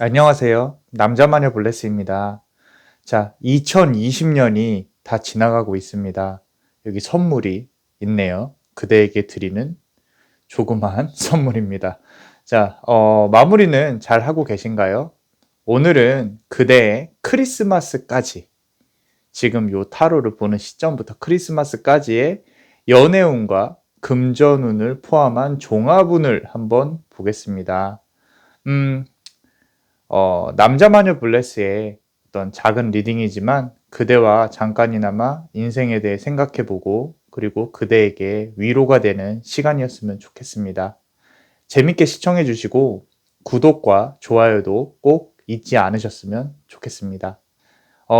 안녕하세요. 남자마녀 블레스입니다. 자, 2020년이 다 지나가고 있습니다. 여기 선물이 있네요. 그대에게 드리는 조그마한 선물입니다. 자, 마무리는 잘 하고 계신가요? 오늘은 그대의 크리스마스까지, 지금 요 타로를 보는 시점부터 크리스마스까지의 연애운과 금전운을 포함한 종합운을 한번 보겠습니다. 음, 남자마녀 블레스의 어떤 작은 리딩이지만 그대와 잠깐이나마 인생에 대해 생각해보고 그리고 그대에게 위로가 되는 시간이었으면 좋겠습니다. 재밌게 시청해주시고 구독과 좋아요도 꼭 잊지 않으셨으면 좋겠습니다.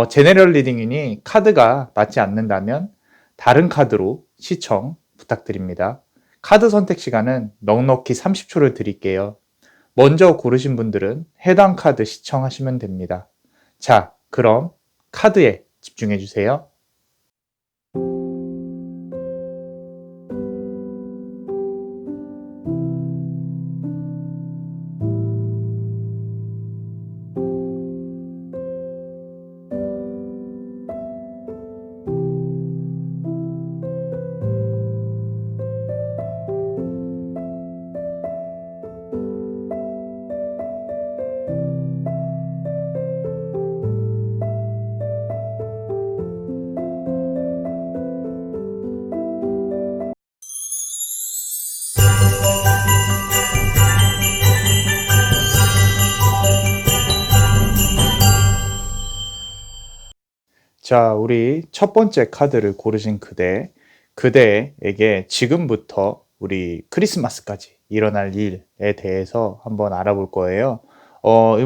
제네럴 리딩이니 카드가 맞지 않는다면 다른 카드로 시청 부탁드립니다. 카드 선택 시간은 넉넉히 30초를 드릴게요. 먼저 고르신 분들은 해당 카드 시청하시면 됩니다. 자, 그럼 카드에 집중해 주세요. 자, 우리 첫 번째 카드를 고르신 그대에게 지금부터 우리 크리스마스까지 일어날 일에 대해서 한번 알아볼 거예요.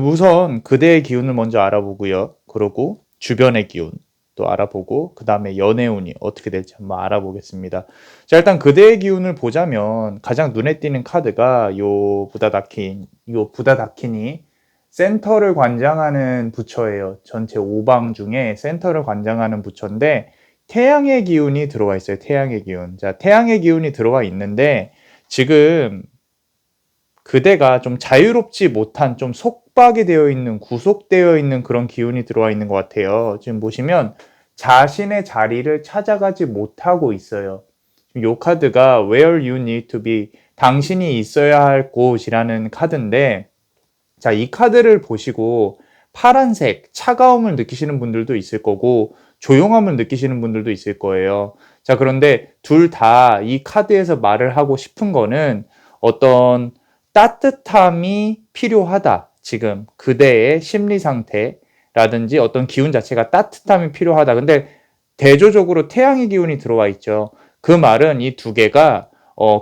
우선 그대의 기운을 먼저 알아보고요. 그리고 주변의 기운 또 알아보고 그 다음에 연애운이 어떻게 될지 한번 알아보겠습니다. 자, 일단 그대의 기운을 보자면 가장 눈에 띄는 카드가 요 부다다킨이 센터를 관장하는 부처예요. 전체 5방 중에 센터를 관장하는 부처인데 태양의 기운이 들어와 있어요. 태양의 기운. 자, 태양의 기운이 들어와 있는데 지금 그대가 좀 자유롭지 못한, 좀 속박이 되어 있는, 구속되어 있는 그런 기운이 들어와 있는 것 같아요. 지금 보시면 자신의 자리를 찾아가지 못하고 있어요. 이 카드가 Where you need to be, 당신이 있어야 할 곳이라는 카드인데, 자, 이 카드를 보시고 파란색, 차가움을 느끼시는 분들도 있을 거고 조용함을 느끼시는 분들도 있을 거예요. 자, 그런데 둘 다 이 카드에서 말을 하고 싶은 거는 어떤 따뜻함이 필요하다. 지금 그대의 심리 상태라든지 어떤 기운 자체가 따뜻함이 필요하다. 근데 대조적으로 태양의 기운이 들어와 있죠. 그 말은 이 두 개가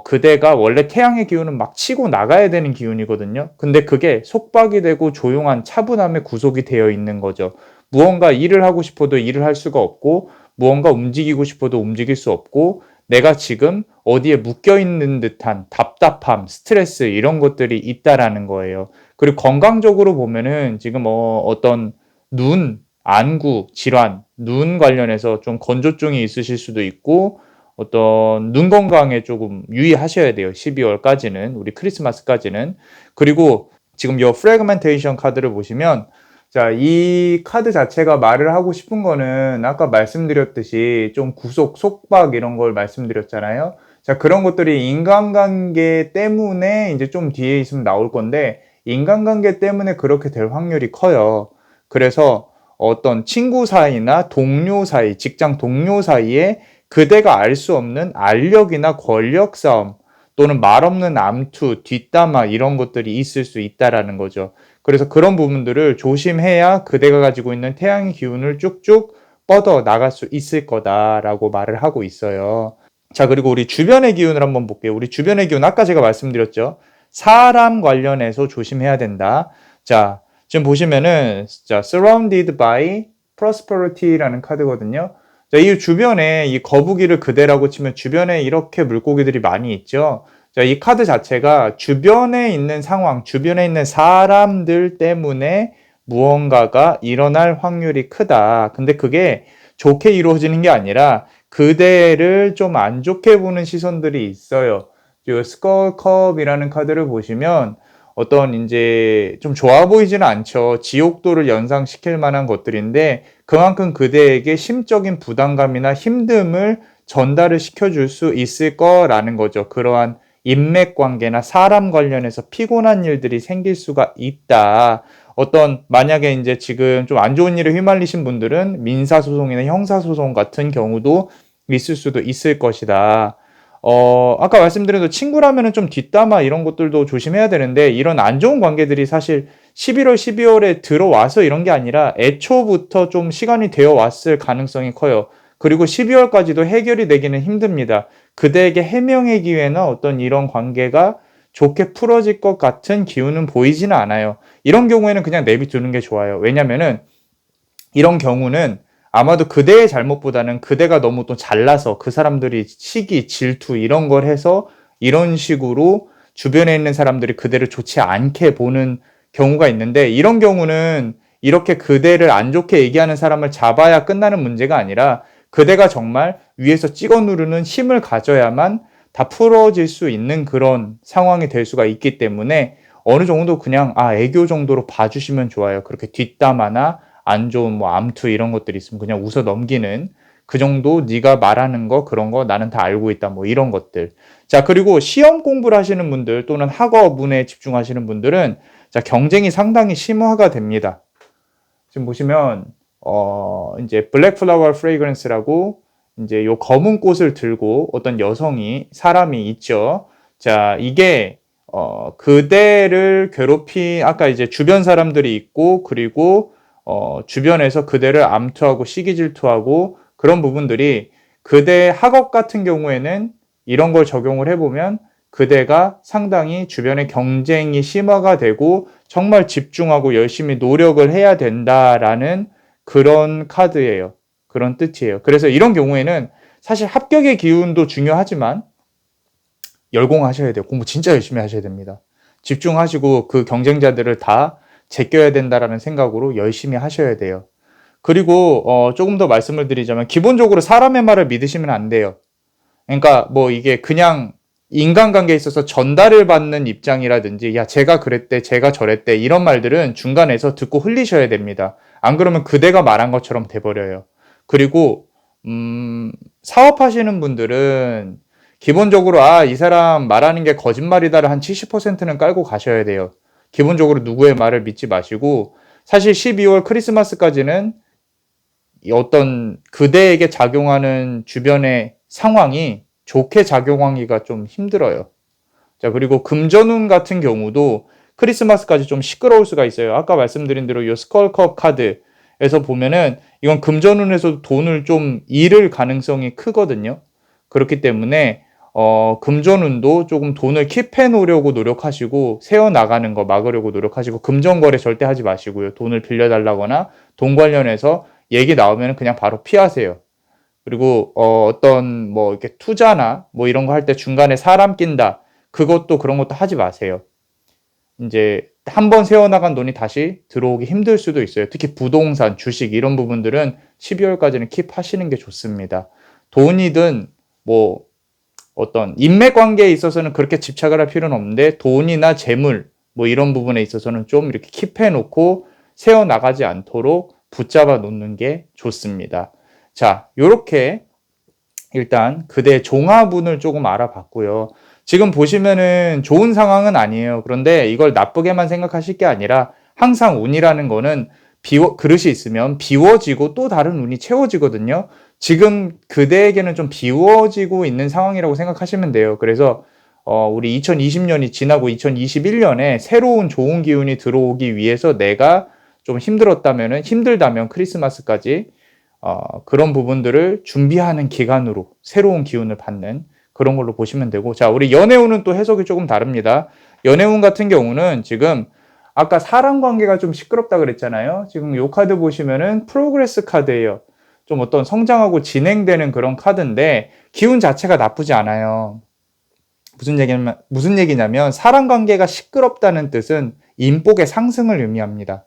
그대가 원래 태양의 기운은 막 치고 나가야 되는 기운이거든요. 근데 그게 속박이 되고 조용한 차분함에 구속이 되어 있는 거죠. 무언가 일을 하고 싶어도 일을 할 수가 없고, 무언가 움직이고 싶어도 움직일 수 없고, 내가 지금 어디에 묶여 있는 듯한 답답함, 스트레스 이런 것들이 있다라는 거예요. 그리고 건강적으로 보면은 지금 어떤 눈, 안구 질환, 눈 관련해서 좀 건조증이 있으실 수도 있고, 어떤 눈 건강에 조금 유의하셔야 돼요. 12월까지는, 우리 크리스마스까지는. 그리고 지금 이 프래그멘테이션 카드를 보시면, 자, 이 카드 자체가 말을 하고 싶은 거는 아까 말씀드렸듯이 좀 구속, 속박 이런 걸 말씀드렸잖아요. 자, 그런 것들이 인간관계 때문에 이제 좀 뒤에 있으면 나올 건데, 인간관계 때문에 그렇게 될 확률이 커요. 그래서 어떤 친구 사이나 동료 사이, 직장 동료 사이에 그대가 알 수 없는 알력이나 권력 싸움 또는 말 없는 암투, 뒷담화 이런 것들이 있을 수 있다라는 거죠. 그래서 그런 부분들을 조심해야 그대가 가지고 있는 태양의 기운을 쭉쭉 뻗어 나갈 수 있을 거다라고 말을 하고 있어요. 자, 그리고 우리 주변의 기운을 한번 볼게요. 우리 주변의 기운 아까 제가 말씀드렸죠. 사람 관련해서 조심해야 된다. 자, 지금 보시면은 자, surrounded by prosperity라는 카드거든요. 자, 이 주변에 이 거북이를 그대라고 치면 주변에 이렇게 물고기들이 많이 있죠. 자, 이 카드 자체가 주변에 있는 상황, 주변에 있는 사람들 때문에 무언가가 일어날 확률이 크다. 근데 그게 좋게 이루어지는 게 아니라 그대를 좀 안 좋게 보는 시선들이 있어요. 이 스컬컵이라는 카드를 보시면 어떤 이제 좀 좋아 보이지는 않죠. 지옥도를 연상시킬 만한 것들인데 그만큼 그대에게 심적인 부담감이나 힘듦을 전달을 시켜줄 수 있을 거라는 거죠. 그러한 인맥 관계나 사람 관련해서 피곤한 일들이 생길 수가 있다. 어떤 만약에 이제 지금 좀 안 좋은 일에 휘말리신 분들은 민사소송이나 형사소송 같은 경우도 있을 수도 있을 것이다. 아까 말씀드린 또 친구라면은 좀 뒷담화 이런 것들도 조심해야 되는데 이런 안 좋은 관계들이 사실 11월, 12월에 들어와서 이런 게 아니라 애초부터 좀 시간이 되어 왔을 가능성이 커요. 그리고 12월까지도 해결이 되기는 힘듭니다. 그대에게 해명의 기회나 어떤 이런 관계가 좋게 풀어질 것 같은 기운은 보이지는 않아요. 이런 경우에는 그냥 내비두는 게 좋아요. 왜냐면은 이런 경우는 아마도 그대의 잘못보다는 그대가 너무 또 잘나서 그 사람들이 시기, 질투 이런 걸 해서 이런 식으로 주변에 있는 사람들이 그대를 좋지 않게 보는 경우가 있는데 이런 경우는 이렇게 그대를 안 좋게 얘기하는 사람을 잡아야 끝나는 문제가 아니라 그대가 정말 위에서 찍어 누르는 힘을 가져야만 다 풀어질 수 있는 그런 상황이 될 수가 있기 때문에 어느 정도 그냥 애교 정도로 봐주시면 좋아요. 그렇게 뒷담화나 안 좋은 뭐 암투 이런 것들이 있으면 그냥 웃어 넘기는 그 정도 네가 말하는 거 그런 거 나는 다 알고 있다 뭐 이런 것들. 자, 그리고 시험 공부를 하시는 분들 또는 학업운에 집중하시는 분들은 자, 경쟁이 상당히 심화가 됩니다. 지금 보시면 이제 블랙 플라워 프레그런스라고 이제 요 검은 꽃을 들고 어떤 사람이 있죠. 자, 이게 그대를 아까 이제 주변 사람들이 있고 그리고 주변에서 그대를 암투하고 시기 질투하고 그런 부분들이 그대 학업 같은 경우에는 이런 걸 적용을 해보면 그대가 상당히 주변의 경쟁이 심화가 되고 정말 집중하고 열심히 노력을 해야 된다라는 그런 카드예요. 그런 뜻이에요. 그래서 이런 경우에는 사실 합격의 기운도 중요하지만 열공하셔야 돼요. 공부 진짜 열심히 하셔야 됩니다. 집중하시고 그 경쟁자들을 다 제껴야 된다라는 생각으로 열심히 하셔야 돼요. 그리고 조금 더 말씀을 드리자면 기본적으로 사람의 말을 믿으시면 안 돼요. 그러니까 뭐 이게 그냥 인간관계에 있어서 전달을 받는 입장이라든지 야 제가 그랬대 제가 저랬대 이런 말들은 중간에서 듣고 흘리셔야 됩니다. 안 그러면 그대가 말한 것처럼 돼버려요. 그리고 사업하시는 분들은 기본적으로 이 사람 말하는 게 거짓말이다를 한 70%는 깔고 가셔야 돼요. 기본적으로 누구의 말을 믿지 마시고 사실 12월 크리스마스까지는 어떤 그대에게 작용하는 주변의 상황이 좋게 작용하기가 좀 힘들어요. 자, 그리고 금전운 같은 경우도 크리스마스까지 좀 시끄러울 수가 있어요. 아까 말씀드린 대로 이 스컬컵 카드에서 보면은 이건 금전운에서 돈을 좀 잃을 가능성이 크거든요. 그렇기 때문에 금전운도 조금 돈을 킵해 놓으려고 노력하시고 세워나가는 거 막으려고 노력하시고 금전거래 절대 하지 마시고요. 돈을 빌려달라거나 돈 관련해서 얘기 나오면 그냥 바로 피하세요. 그리고 어떤 뭐 이렇게 투자나 뭐 이런 거 할 때 중간에 사람 낀다. 그것도 그런 것도 하지 마세요. 이제 한번 세워나간 돈이 다시 들어오기 힘들 수도 있어요. 특히 부동산, 주식 이런 부분들은 12월까지는 킵하시는 게 좋습니다. 돈이든 뭐 어떤 인맥 관계에 있어서는 그렇게 집착을 할 필요는 없는데 돈이나 재물 뭐 이런 부분에 있어서는 좀 이렇게 킵해 놓고 세워나가지 않도록 붙잡아 놓는 게 좋습니다. 자, 요렇게 일단 그대의 종합운을 조금 알아봤고요. 지금 보시면은 좋은 상황은 아니에요. 그런데 이걸 나쁘게만 생각하실 게 아니라 항상 운이라는 거는 그릇이 있으면 비워지고 또 다른 운이 채워지거든요. 지금 그대에게는 좀 비워지고 있는 상황이라고 생각하시면 돼요. 그래서 우리 2020년이 지나고 2021년에 새로운 좋은 기운이 들어오기 위해서 내가 좀 힘들다면 크리스마스까지 그런 부분들을 준비하는 기간으로 새로운 기운을 받는 그런 걸로 보시면 되고, 자, 우리 연애운은 또 해석이 조금 다릅니다. 연애운 같은 경우는 지금 아까 사람 관계가 좀 시끄럽다 그랬잖아요. 지금 이 카드 보시면은 프로그레스 카드예요. 좀 어떤 성장하고 진행되는 그런 카드인데 기운 자체가 나쁘지 않아요. 무슨 얘기냐면 사람 관계가 시끄럽다는 뜻은 인복의 상승을 의미합니다.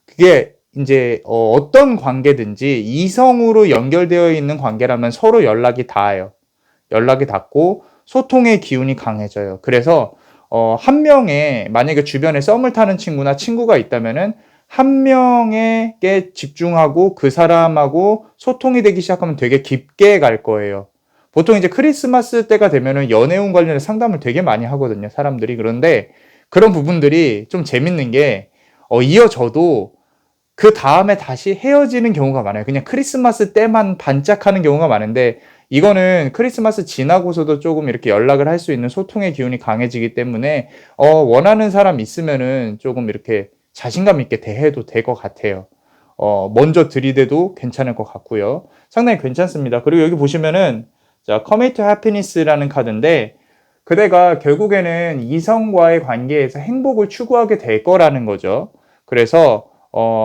그게 이제 어떤 관계든지 이성으로 연결되어 있는 관계라면 서로 연락이 닿아요. 연락이 닿고 소통의 기운이 강해져요. 그래서 한 명의 만약에 주변에 썸을 타는 친구나 친구가 있다면은 한 명에게 집중하고 그 사람하고 소통이 되기 시작하면 되게 깊게 갈 거예요. 보통 이제 크리스마스 때가 되면은 연애운 관련해 상담을 되게 많이 하거든요, 사람들이. 그런데 그런 부분들이 좀 재밌는 게 이어져도 그 다음에 다시 헤어지는 경우가 많아요. 그냥 크리스마스 때만 반짝하는 경우가 많은데 이거는 크리스마스 지나고서도 조금 이렇게 연락을 할 수 있는 소통의 기운이 강해지기 때문에 원하는 사람 있으면은 조금 이렇게 자신감 있게 대해도 될 것 같아요. 먼저 들이대도 괜찮을 것 같고요. 상당히 괜찮습니다. 그리고 여기 보시면은 자, Commit to Happiness라는 카드인데 그대가 결국에는 이성과의 관계에서 행복을 추구하게 될 거라는 거죠. 그래서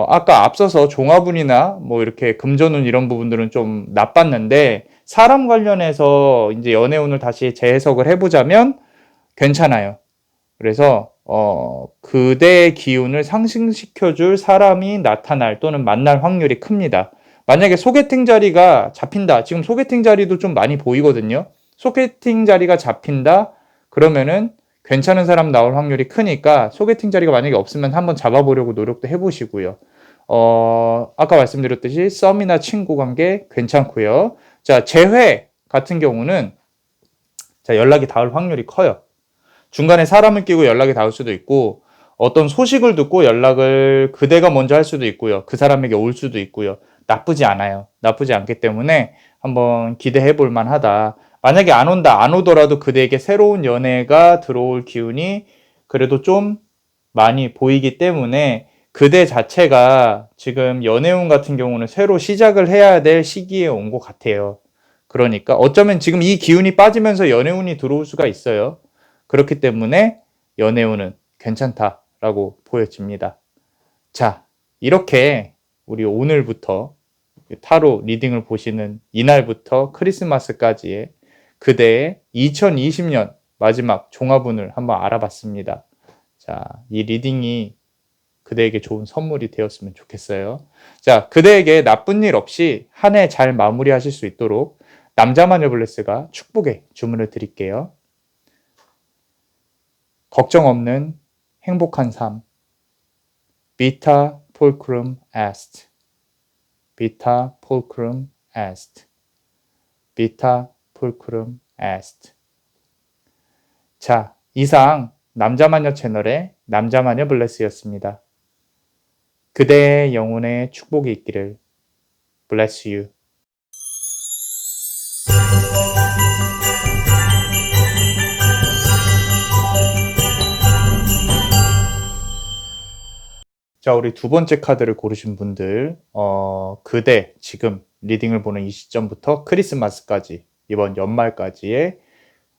아까 앞서서 종합운이나 뭐 이렇게 금전운 이런 부분들은 좀 나빴는데 사람 관련해서 이제 연애운을 다시 재해석을 해보자면 괜찮아요. 그래서 그대의 기운을 상승시켜줄 사람이 나타날 또는 만날 확률이 큽니다. 만약에 소개팅 자리가 잡힌다. 지금 소개팅 자리도 좀 많이 보이거든요. 소개팅 자리가 잡힌다. 그러면은 괜찮은 사람 나올 확률이 크니까 소개팅 자리가 만약에 없으면 한번 잡아보려고 노력도 해보시고요. 아까 말씀드렸듯이 썸이나 친구 관계 괜찮고요. 자, 재회 같은 경우는 자, 연락이 닿을 확률이 커요. 중간에 사람을 끼고 연락이 닿을 수도 있고 어떤 소식을 듣고 연락을 그대가 먼저 할 수도 있고요. 그 사람에게 올 수도 있고요. 나쁘지 않아요. 나쁘지 않기 때문에 한번 기대해 볼 만하다. 만약에 안 온다, 안 오더라도 그대에게 새로운 연애가 들어올 기운이 그래도 좀 많이 보이기 때문에 그대 자체가 지금 연애운 같은 경우는 새로 시작을 해야 될 시기에 온 것 같아요. 그러니까 어쩌면 지금 이 기운이 빠지면서 연애운이 들어올 수가 있어요. 그렇기 때문에 연애운은 괜찮다라고 보여집니다. 자, 이렇게 우리 오늘부터 타로 리딩을 보시는 이날부터 크리스마스까지의 그대의 2020년 마지막 종합운을 한번 알아봤습니다. 자, 이 리딩이 그대에게 좋은 선물이 되었으면 좋겠어요. 자, 그대에게 나쁜 일 없이 한 해 잘 마무리하실 수 있도록 남자마녀 블레스가 축복의 주문을 드릴게요. 걱정 없는 행복한 삶. Vita Pulchrum Est. Vita Pulchrum Est. Vita Pulchrum Est. 자, 이상 남자마녀 채널의 남자마녀 블레스였습니다. 그대의 영혼에 축복이 있기를. Bless you. 자, 우리 두 번째 카드를 고르신 분들, 그대 지금 리딩을 보는 이 시점부터 크리스마스까지, 이번 연말까지의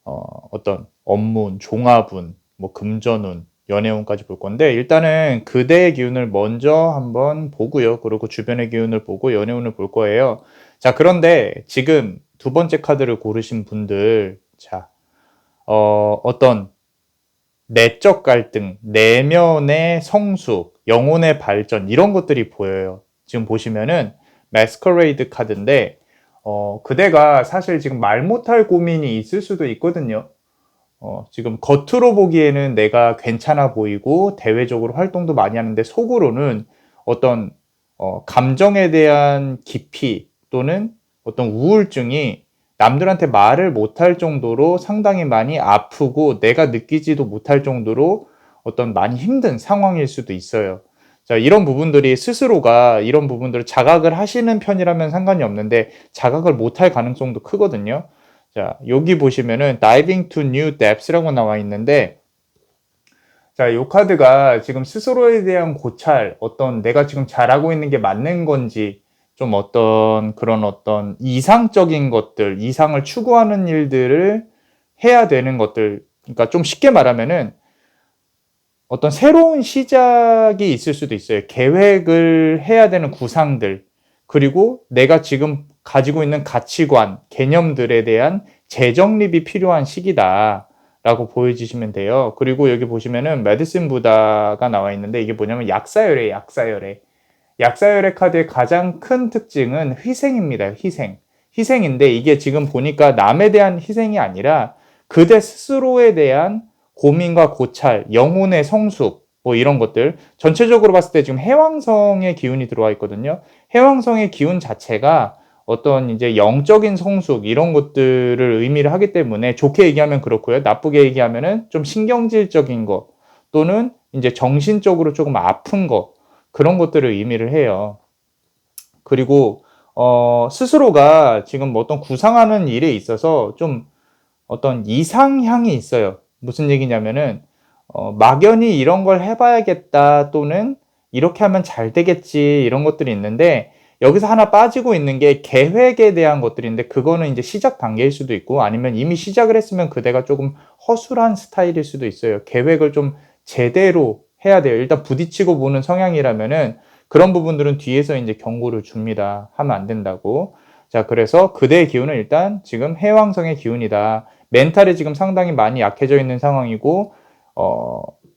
어떤 업무운, 종합운, 뭐 금전운, 연애운까지 볼 건데 일단은 그대의 기운을 먼저 한번 보고요. 그리고 주변의 기운을 보고 연애운을 볼 거예요. 자, 그런데 지금 두 번째 카드를 고르신 분들, 자, 어떤 내적 갈등, 내면의 성숙, 영혼의 발전 이런 것들이 보여요. 지금 보시면은 마스커레이드 카드인데 그대가 사실 지금 말 못할 고민이 있을 수도 있거든요. 지금 겉으로 보기에는 내가 괜찮아 보이고 대외적으로 활동도 많이 하는데 속으로는 어떤 감정에 대한 깊이 또는 어떤 우울증이 남들한테 말을 못할 정도로 상당히 많이 아프고 내가 느끼지도 못할 정도로 어떤 많이 힘든 상황일 수도 있어요. 자, 이런 부분들이 스스로가 이런 부분들을 자각을 하시는 편이라면 상관이 없는데 자각을 못할 가능성도 크거든요. 자, 여기 보시면은 Diving to New Depths라고 나와 있는데 자, 이 카드가 지금 스스로에 대한 고찰, 어떤 내가 지금 잘하고 있는 게 맞는 건지 좀 어떤 그런 어떤 이상적인 것들, 이상을 추구하는 일들을 해야 되는 것들, 그러니까 좀 쉽게 말하면은 어떤 새로운 시작이 있을 수도 있어요. 계획을 해야 되는 구상들, 그리고 내가 지금 가지고 있는 가치관, 개념들에 대한 재정립이 필요한 시기다 라고 보여주시면 돼요. 그리고 여기 보시면은 메디신 부다가 나와 있는데 이게 뭐냐면 약사열애, 약사열애. 약사열애 카드의 가장 큰 특징은 희생입니다. 희생. 희생인데 이게 지금 보니까 남에 대한 희생이 아니라 그대 스스로에 대한 고민과 고찰, 영혼의 성숙, 뭐 이런 것들. 전체적으로 봤을 때 지금 해왕성의 기운이 들어와 있거든요. 해왕성의 기운 자체가 어떤 이제 영적인 성숙 이런 것들을 의미를 하기 때문에 좋게 얘기하면 그렇고요. 나쁘게 얘기하면은 좀 신경질적인 거 또는 이제 정신적으로 조금 아픈 거 그런 것들을 의미를 해요. 그리고 스스로가 지금 뭐 어떤 구상하는 일에 있어서 좀 어떤 이상향이 있어요. 무슨 얘기냐면은 막연히 이런 걸 해봐야겠다 또는 이렇게 하면 잘 되겠지 이런 것들이 있는데 여기서 하나 빠지고 있는 게 계획에 대한 것들인데 그거는 이제 시작 단계일 수도 있고 아니면 이미 시작을 했으면 그대가 조금 허술한 스타일일 수도 있어요. 계획을 좀 제대로 해야 돼요. 일단 부딪히고 보는 성향이라면은 그런 부분들은 뒤에서 이제 경고를 줍니다. 하면 안 된다고. 자, 그래서 그대의 기운은 일단 지금 해왕성의 기운이다. 멘탈이 지금 상당히 많이 약해져 있는 상황이고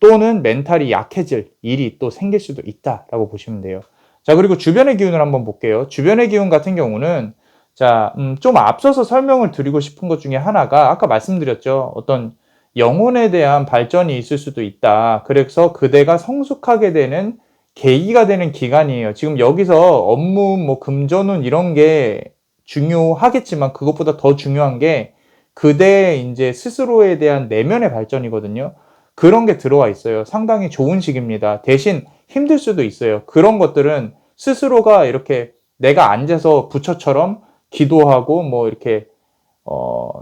또는 멘탈이 약해질 일이 또 생길 수도 있다라고 보시면 돼요. 자, 그리고 주변의 기운을 한번 볼게요. 주변의 기운 같은 경우는 자, 좀 앞서서 설명을 드리고 싶은 것 중에 하나가 아까 말씀드렸죠. 어떤 영혼에 대한 발전이 있을 수도 있다. 그래서 그대가 성숙하게 되는 계기가 되는 기간이에요. 지금 여기서 업무, 뭐 금전운 이런 게 중요하겠지만 그것보다 더 중요한 게 그대의 이제 스스로에 대한 내면의 발전이거든요. 그런 게 들어와 있어요. 상당히 좋은 시기입니다. 대신 힘들 수도 있어요. 그런 것들은 스스로가 이렇게 내가 앉아서 부처처럼 기도하고 뭐 이렇게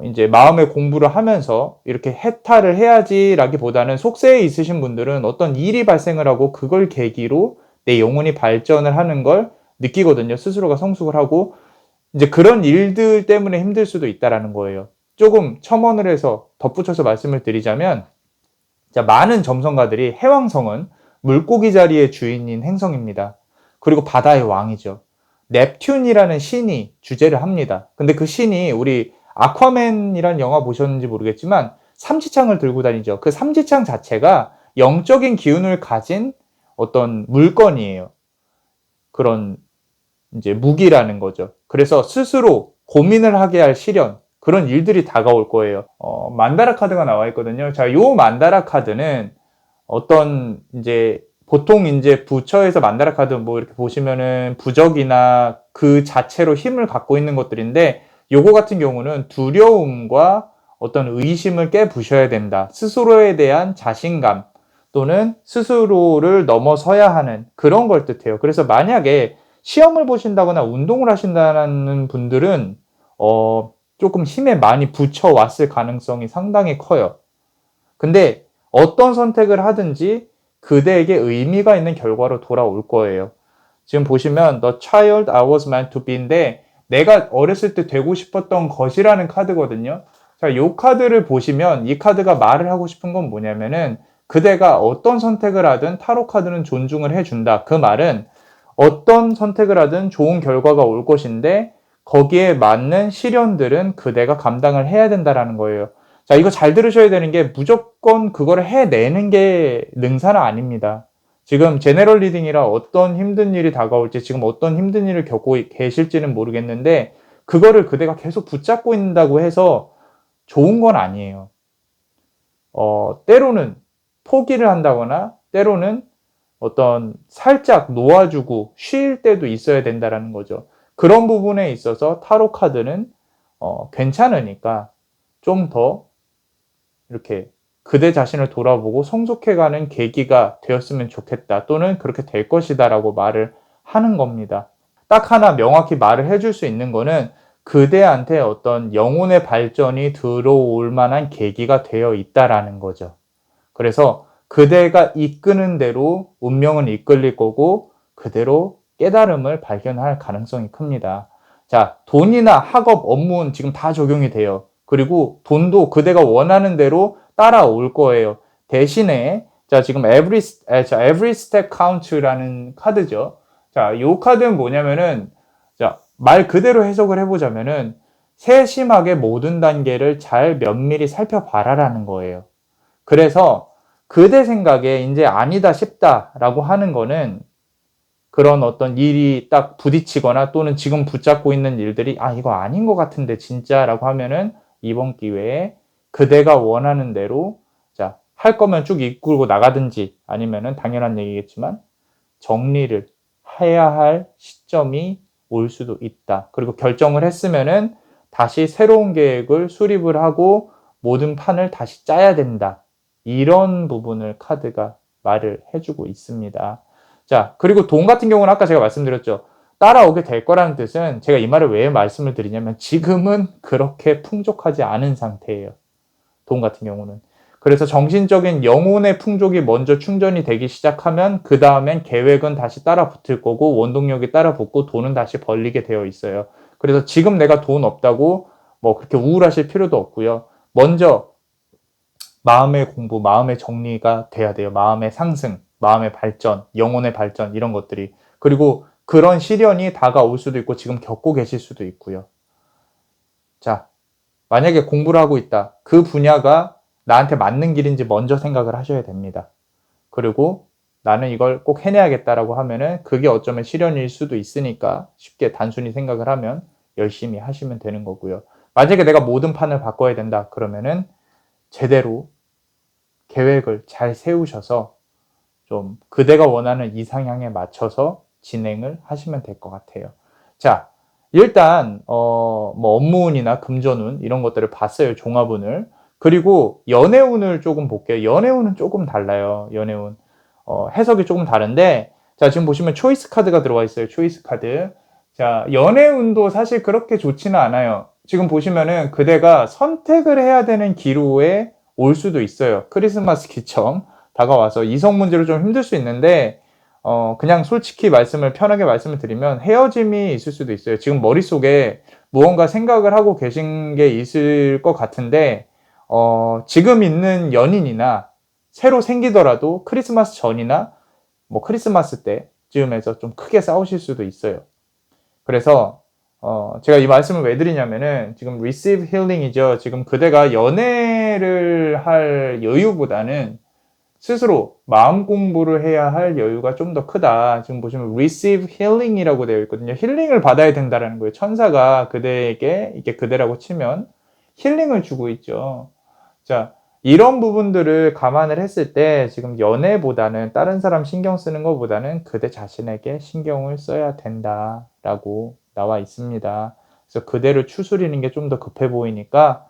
이제 마음의 공부를 하면서 이렇게 해탈을 해야지라기보다는 속세에 있으신 분들은 어떤 일이 발생을 하고 그걸 계기로 내 영혼이 발전을 하는 걸 느끼거든요. 스스로가 성숙을 하고 이제 그런 일들 때문에 힘들 수도 있다라는 거예요. 조금 첨언을 해서 덧붙여서 말씀을 드리자면 자, 많은 점성가들이 해왕성은 물고기 자리의 주인인 행성입니다. 그리고 바다의 왕이죠. 넵튠이라는 신이 주재를 합니다. 근데 그 신이 우리 아쿠아맨이라는 영화 보셨는지 모르겠지만 삼지창을 들고 다니죠. 그 삼지창 자체가 영적인 기운을 가진 어떤 물건이에요. 그런 이제 무기라는 거죠. 그래서 스스로 고민을 하게 할 시련, 그런 일들이 다가올 거예요. 만다라 카드가 나와 있거든요. 자, 요 만다라 카드는 어떤 이제 보통 이제 부처에서 만다라 카드 뭐 이렇게 보시면은 부적이나 그 자체로 힘을 갖고 있는 것들인데 요거 같은 경우는 두려움과 어떤 의심을 깨부셔야 된다. 스스로에 대한 자신감 또는 스스로를 넘어서야 하는 그런 걸 뜻해요. 그래서 만약에 시험을 보신다거나 운동을 하신다는 분들은 조금 힘에 많이 붙여왔을 가능성이 상당히 커요. 근데 어떤 선택을 하든지 그대에게 의미가 있는 결과로 돌아올 거예요. 지금 보시면 The Child I Was Meant to Be인데 내가 어렸을 때 되고 싶었던 것이라는 카드거든요. 자, 이 카드를 보시면 이 카드가 말을 하고 싶은 건 뭐냐면은 그대가 어떤 선택을 하든 타로 카드는 존중을 해준다. 그 말은 어떤 선택을 하든 좋은 결과가 올 것인데 거기에 맞는 시련들은 그대가 감당을 해야 된다라는 거예요. 자, 이거 잘 들으셔야 되는 게 무조건 그거를 해내는 게 능사는 아닙니다. 지금 제너럴 리딩이라 어떤 힘든 일이 다가올지 지금 어떤 힘든 일을 겪고 계실지는 모르겠는데 그거를 그대가 계속 붙잡고 있는다고 해서 좋은 건 아니에요. 때로는 포기를 한다거나 때로는 어떤 살짝 놓아주고 쉴 때도 있어야 된다라는 거죠. 그런 부분에 있어서 타로 카드는 괜찮으니까 좀 더 이렇게 그대 자신을 돌아보고 성숙해가는 계기가 되었으면 좋겠다 또는 그렇게 될 것이다 라고 말을 하는 겁니다. 딱 하나 명확히 말을 해줄 수 있는 거는 그대한테 어떤 영혼의 발전이 들어올 만한 계기가 되어 있다라는 거죠. 그래서 그대가 이끄는 대로 운명은 이끌릴 거고 그대로 깨달음을 발견할 가능성이 큽니다. 자, 돈이나 학업, 업무는 지금 다 적용이 돼요. 그리고 돈도 그대가 원하는 대로 따라올 거예요. 대신에 자, 지금 every step counts라는 카드죠. 자, 이 카드는 뭐냐면은 자, 말 그대로 해석을 해보자면은 세심하게 모든 단계를 잘 면밀히 살펴봐라라는 거예요. 그래서 그대 생각에 이제 아니다 싶다라고 하는 거는 그런 어떤 일이 딱 부딪히거나 또는 지금 붙잡고 있는 일들이 이거 아닌 것 같은데 진짜라고 하면은 이번 기회에 그대가 원하는 대로 자, 할 거면 쭉 이끌고 나가든지 아니면은 당연한 얘기겠지만 정리를 해야 할 시점이 올 수도 있다. 그리고 결정을 했으면은 다시 새로운 계획을 수립을 하고 모든 판을 다시 짜야 된다. 이런 부분을 카드가 말을 해주고 있습니다. 자, 그리고 돈 같은 경우는 아까 제가 말씀드렸죠. 따라오게 될 거라는 뜻은 제가 이 말을 왜 말씀을 드리냐면 지금은 그렇게 풍족하지 않은 상태예요. 돈 같은 경우는. 그래서 정신적인 영혼의 풍족이 먼저 충전이 되기 시작하면 그 다음엔 계획은 다시 따라 붙을 거고 원동력이 따라 붙고 돈은 다시 벌리게 되어 있어요. 그래서 지금 내가 돈 없다고 뭐 그렇게 우울하실 필요도 없고요. 먼저 마음의 공부, 마음의 정리가 돼야 돼요. 마음의 상승, 마음의 발전, 영혼의 발전 이런 것들이. 그리고 그런 시련이 다가올 수도 있고 지금 겪고 계실 수도 있고요. 자, 만약에 공부를 하고 있다. 그 분야가 나한테 맞는 길인지 먼저 생각을 하셔야 됩니다. 그리고 나는 이걸 꼭 해내야겠다라고 하면은 그게 어쩌면 시련일 수도 있으니까 쉽게 단순히 생각을 하면 열심히 하시면 되는 거고요. 만약에 내가 모든 판을 바꿔야 된다. 그러면은 제대로 계획을 잘 세우셔서 좀 그대가 원하는 이상향에 맞춰서 진행을 하시면 될 것 같아요. 자, 일단 뭐 업무운이나 금전운 이런 것들을 봤어요. 종합운을. 그리고 연애운을 조금 볼게요. 연애운은 조금 달라요. 연애운. 해석이 조금 다른데 자, 지금 보시면 초이스 카드가 들어와 있어요. 초이스 카드. 자, 연애운도 사실 그렇게 좋지는 않아요. 지금 보시면은 그대가 선택을 해야 되는 기로에 올 수도 있어요. 크리스마스 기점 다가와서 이성 문제로 좀 힘들 수 있는데 그냥 솔직히 편하게 말씀을 드리면 헤어짐이 있을 수도 있어요. 지금 머릿속에 무언가 생각을 하고 계신 게 있을 것 같은데 지금 있는 연인이나 새로 생기더라도 크리스마스 전이나 뭐 크리스마스 때쯤에서 좀 크게 싸우실 수도 있어요. 그래서 제가 이 말씀을 왜 드리냐면은 지금 receive healing이죠. 지금 그대가 연애를 할 여유보다는 스스로 마음 공부를 해야 할 여유가 좀 더 크다. 지금 보시면 receive healing이라고 되어 있거든요. 힐링을 받아야 된다라는 거예요. 천사가 그대에게 이게 그대라고 치면 힐링을 주고 있죠. 자, 이런 부분들을 감안을 했을 때 지금 연애보다는 다른 사람 신경 쓰는 것보다는 그대 자신에게 신경을 써야 된다라고 나와 있습니다. 그래서 그대를 추스리는 게 좀 더 급해 보이니까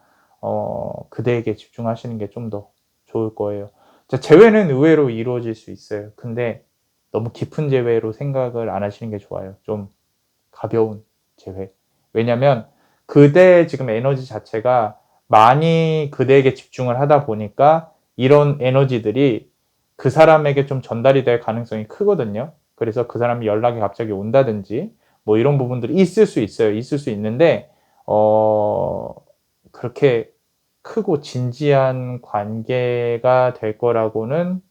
그대에게 집중하시는 게 좀 더 좋을 거예요. 자, 재회는 의외로 이루어질 수 있어요. 근데 너무 깊은 재회로 생각을 안 하시는 게 좋아요. 좀 가벼운 재회. 왜냐면 그대의 지금 에너지 자체가 많이 그대에게 집중을 하다 보니까 이런 에너지들이 그 사람에게 좀 전달이 될 가능성이 크거든요. 그래서 그 사람이 연락이 갑자기 온다든지 뭐 이런 부분들이 있을 수 있어요. 있을 수 있는데 그렇게 크고 진지한 관계가 될 거라고는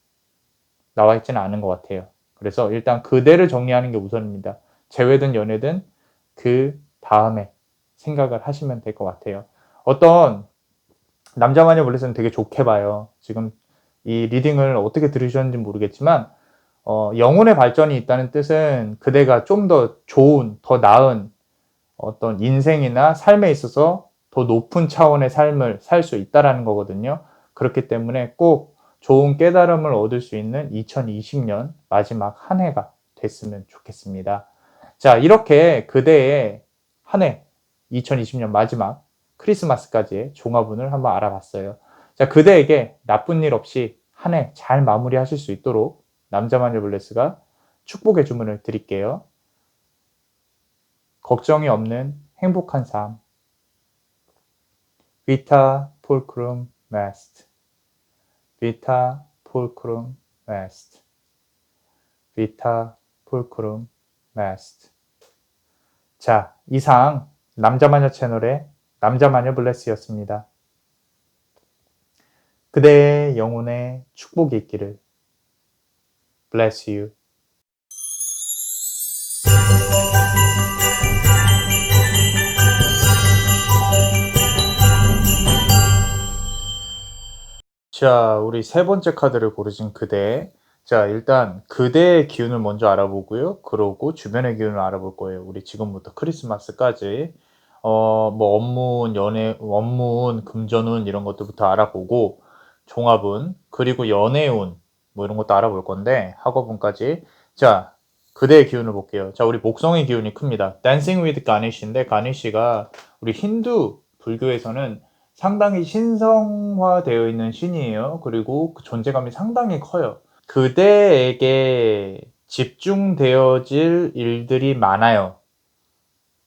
나와 있지는 않은 것 같아요. 그래서 일단 그대를 정리하는 게 우선입니다. 재회든 연애든 그 다음에 생각을 하시면 될 것 같아요. 어떤 남자 마녀 블레스는 되게 좋게 봐요. 지금 이 리딩을 어떻게 들으셨는지 모르겠지만 영혼의 발전이 있다는 뜻은 그대가 좀 더 좋은, 더 나은 어떤 인생이나 삶에 있어서 더 높은 차원의 삶을 살 수 있다라는 거거든요. 그렇기 때문에 꼭 좋은 깨달음을 얻을 수 있는 2020년 마지막 한 해가 됐으면 좋겠습니다. 자, 이렇게 그대의 한 해, 2020년 마지막 크리스마스까지의 종합운을 한번 알아봤어요. 자, 그대에게 나쁜 일 없이 한 해 잘 마무리하실 수 있도록 남자마녀 블레스가 축복의 주문을 드릴게요. 걱정이 없는 행복한 삶. Vita Pulchrum Est. Vita Pulchrum Est. Vita Pulchrum Est. 자, 이상 남자마녀 채널의 남자마녀 블레스였습니다. 그대의 영혼에 축복이 있기를. Bless you. 자, 우리 세 번째 카드를 고르신 그대. 자, 일단 그대의 기운을 먼저 알아보고요. 그러고 주변의 기운을 알아볼 거예요. 우리 지금부터 크리스마스까지. 뭐 업무운, 연애, 업무운, 금전운 이런 것들부터 알아보고 종합운, 그리고 연애운, 뭐 이런 것도 알아볼 건데, 학업운까지. 자, 그대의 기운을 볼게요. 자, 우리 목성의 기운이 큽니다. Dancing with Ganesh인데, 가네시가 우리 힌두 불교에서는 상당히 신성화되어 있는 신이에요. 그리고 그 존재감이 상당히 커요. 그대에게 집중되어질 일들이 많아요.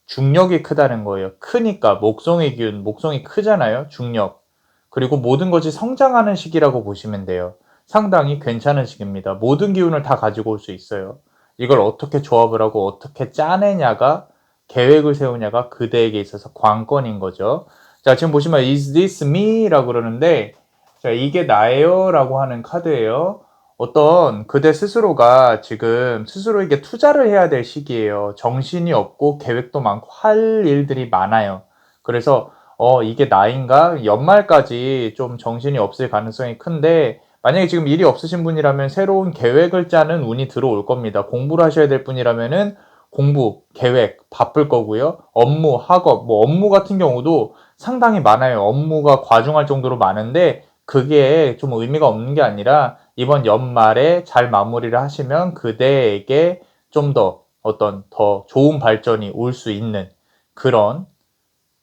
중력이 크다는 거예요. 크니까 목성의 기운, 목성이 크잖아요. 중력. 그리고 모든 것이 성장하는 시기라고 보시면 돼요. 상당히 괜찮은 시기입니다. 모든 기운을 다 가지고 올 수 있어요. 이걸 어떻게 조합을 하고 어떻게 짜내냐가, 계획을 세우냐가 그대에게 있어서 관건인 거죠. 자, 지금 보시면 is this me? 라고 그러는데, 자, 이게 나예요 라고 하는 카드예요. 어떤 그대 스스로가 지금 스스로에게 투자를 해야 될 시기예요. 정신이 없고 계획도 많고 할 일들이 많아요. 그래서 이게 나인가? 연말까지 좀 정신이 없을 가능성이 큰데, 만약에 지금 일이 없으신 분이라면 새로운 계획을 짜는 운이 들어올 겁니다. 공부를 하셔야 될 분이라면은 공부, 계획, 바쁠 거고요. 업무, 학업, 뭐 업무 같은 경우도 상당히 많아요. 업무가 과중할 정도로 많은데, 그게 좀 의미가 없는 게 아니라 이번 연말에 잘 마무리를 하시면 그대에게 좀 더 어떤 더 좋은 발전이 올 수 있는 그런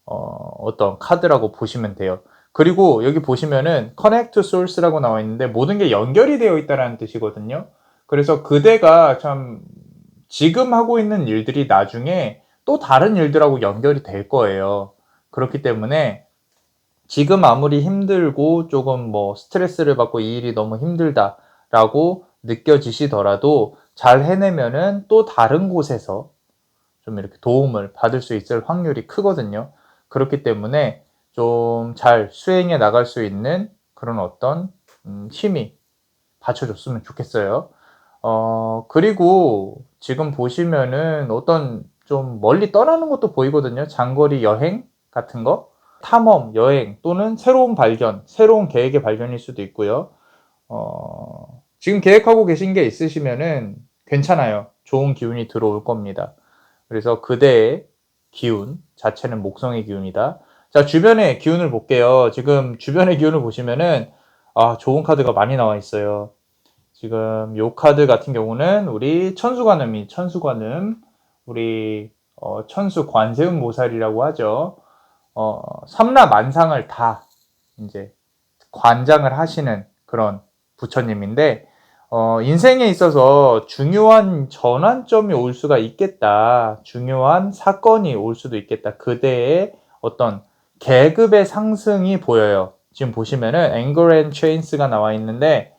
어떤 카드라고 보시면 돼요. 그리고 여기 보시면은 Connect to Source라고 나와 있는데 모든 게 연결이 되어 있다는 뜻이거든요. 그래서 그대가 참 지금 하고 있는 일들이 나중에 또 다른 일들하고 연결이 될 거예요. 그렇기 때문에 지금 아무리 힘들고 조금 뭐 스트레스를 받고 이 일이 너무 힘들다라고 느껴지시더라도 잘 해내면은 또 다른 곳에서 좀 이렇게 도움을 받을 수 있을 확률이 크거든요. 그렇기 때문에 좀 잘 수행해 나갈 수 있는 그런 어떤 힘이 받쳐줬으면 좋겠어요. 그리고 지금 보시면은 어떤 좀 멀리 떠나는 것도 보이거든요. 장거리 여행 같은 거. 탐험, 여행 또는 새로운 발견, 새로운 계획의 발견일 수도 있고요. 지금 계획하고 계신 게 있으시면은 괜찮아요. 좋은 기운이 들어올 겁니다. 그래서 그대의 기운 자체는 목성의 기운이다. 자, 주변의 기운을 볼게요. 지금 주변의 기운을 보시면은 좋은 카드가 많이 나와 있어요. 지금 요 카드 같은 경우는 우리 천수관음, 우리 천수 관세음 모살이라고 하죠. 삼라만상을 다 이제 관장을 하시는 그런 부처님인데, 인생에 있어서 중요한 전환점이 올 수가 있겠다. 중요한 사건이 올 수도 있겠다. 그대의 어떤 계급의 상승이 보여요. 지금 보시면은 Anger and Chains가 나와 있는데,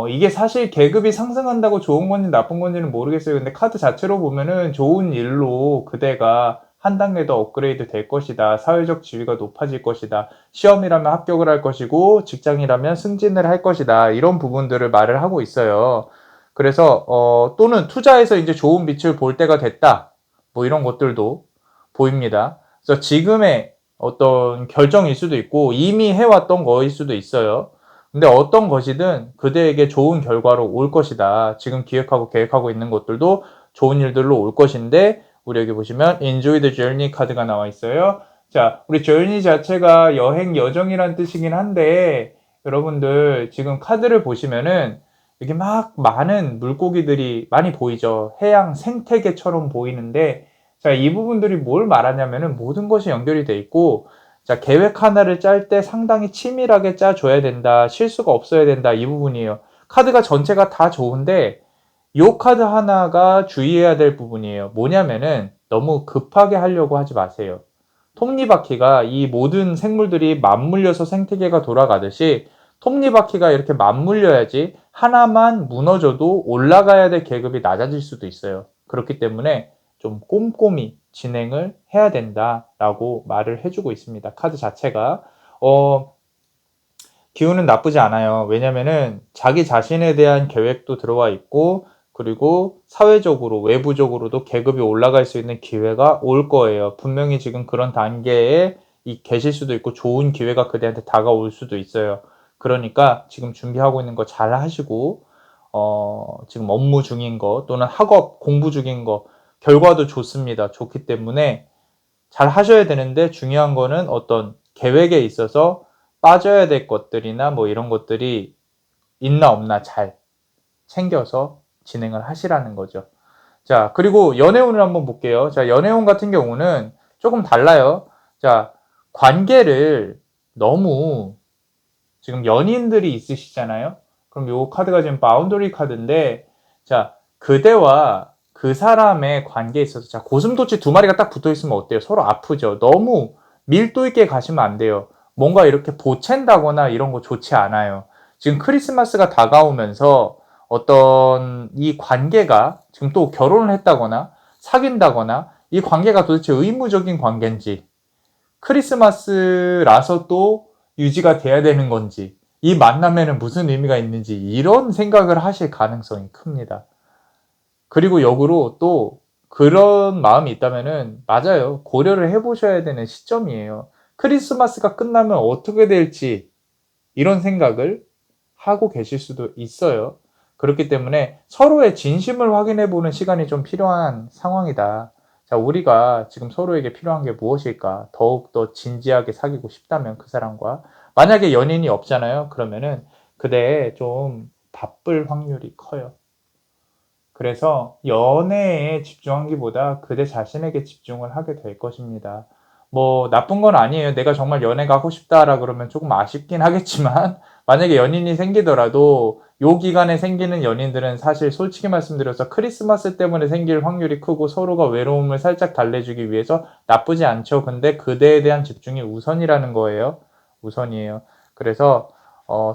이게 사실 계급이 상승한다고 좋은 건지 나쁜 건지는 모르겠어요. 근데 카드 자체로 보면은 좋은 일로 그대가 한 단계 더 업그레이드 될 것이다. 사회적 지위가 높아질 것이다. 시험이라면 합격을 할 것이고 직장이라면 승진을 할 것이다. 이런 부분들을 말을 하고 있어요. 그래서 또는 투자해서 이제 좋은 빛을 볼 때가 됐다. 뭐 이런 것들도 보입니다. 그래서 지금의 어떤 결정일 수도 있고 이미 해왔던 거일 수도 있어요. 근데 어떤 것이든 그대에게 좋은 결과로 올 것이다. 지금 기획하고 계획하고 있는 것들도 좋은 일들로 올 것인데, 우리 여기 보시면 Enjoy the Journey 카드가 나와 있어요. 자, 우리 journey 자체가 여행, 여정이란 뜻이긴 한데, 여러분들 지금 카드를 보시면은 이렇게 막 많은 물고기들이 많이 보이죠. 해양 생태계처럼 보이는데, 자, 이 부분들이 뭘 말하냐면은 모든 것이 연결이 돼 있고, 자, 계획 하나를 짤 때 상당히 치밀하게 짜줘야 된다. 실수가 없어야 된다. 이 부분이에요. 카드가 전체가 다 좋은데 요 카드 하나가 주의해야 될 부분이에요. 뭐냐면은 너무 급하게 하려고 하지 마세요. 톱니바퀴가 이 모든 생물들이 맞물려서 생태계가 돌아가듯이 톱니바퀴가 이렇게 맞물려야지 하나만 무너져도 올라가야 될 계급이 낮아질 수도 있어요. 그렇기 때문에 좀 꼼꼼히 진행을 해야 된다라고 말을 해주고 있습니다. 카드 자체가. 기운은 나쁘지 않아요. 왜냐면은 자기 자신에 대한 계획도 들어와 있고, 그리고 사회적으로, 외부적으로도 계급이 올라갈 수 있는 기회가 올 거예요. 분명히 지금 그런 단계에 계실 수도 있고, 좋은 기회가 그대한테 다가올 수도 있어요. 그러니까 지금 준비하고 있는 거 잘 하시고, 지금 업무 중인 거, 또는 학업, 공부 중인 거, 결과도 좋습니다. 좋기 때문에 잘 하셔야 되는데, 중요한 거는 어떤 계획에 있어서 빠져야 될 것들이나 뭐 이런 것들이 있나 없나 잘 챙겨서 진행을 하시라는 거죠. 자, 그리고 연애운을 한번 볼게요. 자, 연애운 같은 경우는 조금 달라요. 자, 관계를 너무 지금 연인들이 있으시잖아요. 그럼 요 카드가 지금 바운더리 카드인데, 자, 그대와 그 사람의 관계에 있어서, 자, 고슴도치 두 마리가 딱 붙어 있으면 어때요? 서로 아프죠. 너무 밀도 있게 가시면 안 돼요. 뭔가 이렇게 보챈다거나 이런 거 좋지 않아요. 지금 크리스마스가 다가오면서 어떤 이 관계가 지금 또 결혼을 했다거나 사귄다거나 이 관계가 도대체 의무적인 관계인지, 크리스마스라서 또 유지가 돼야 되는 건지, 이 만남에는 무슨 의미가 있는지, 이런 생각을 하실 가능성이 큽니다. 그리고 역으로 또 그런 마음이 있다면은, 맞아요, 고려를 해보셔야 되는 시점이에요. 크리스마스가 끝나면 어떻게 될지 이런 생각을 하고 계실 수도 있어요. 그렇기 때문에 서로의 진심을 확인해 보는 시간이 좀 필요한 상황이다. 자, 우리가 지금 서로에게 필요한 게 무엇일까? 더욱더 진지하게 사귀고 싶다면 그 사람과. 만약에 연인이 없잖아요. 그러면은 그대 좀 바쁠 확률이 커요. 그래서 연애에 집중하기보다 그대 자신에게 집중을 하게 될 것입니다. 뭐 나쁜 건 아니에요. 내가 정말 연애가 하고 싶다라 그러면 조금 아쉽긴 하겠지만, 만약에 연인이 생기더라도 요 기간에 생기는 연인들은 사실 솔직히 말씀드려서 크리스마스 때문에 생길 확률이 크고 서로가 외로움을 살짝 달래주기 위해서 나쁘지 않죠. 근데 그대에 대한 집중이 우선이라는 거예요. 우선이에요. 그래서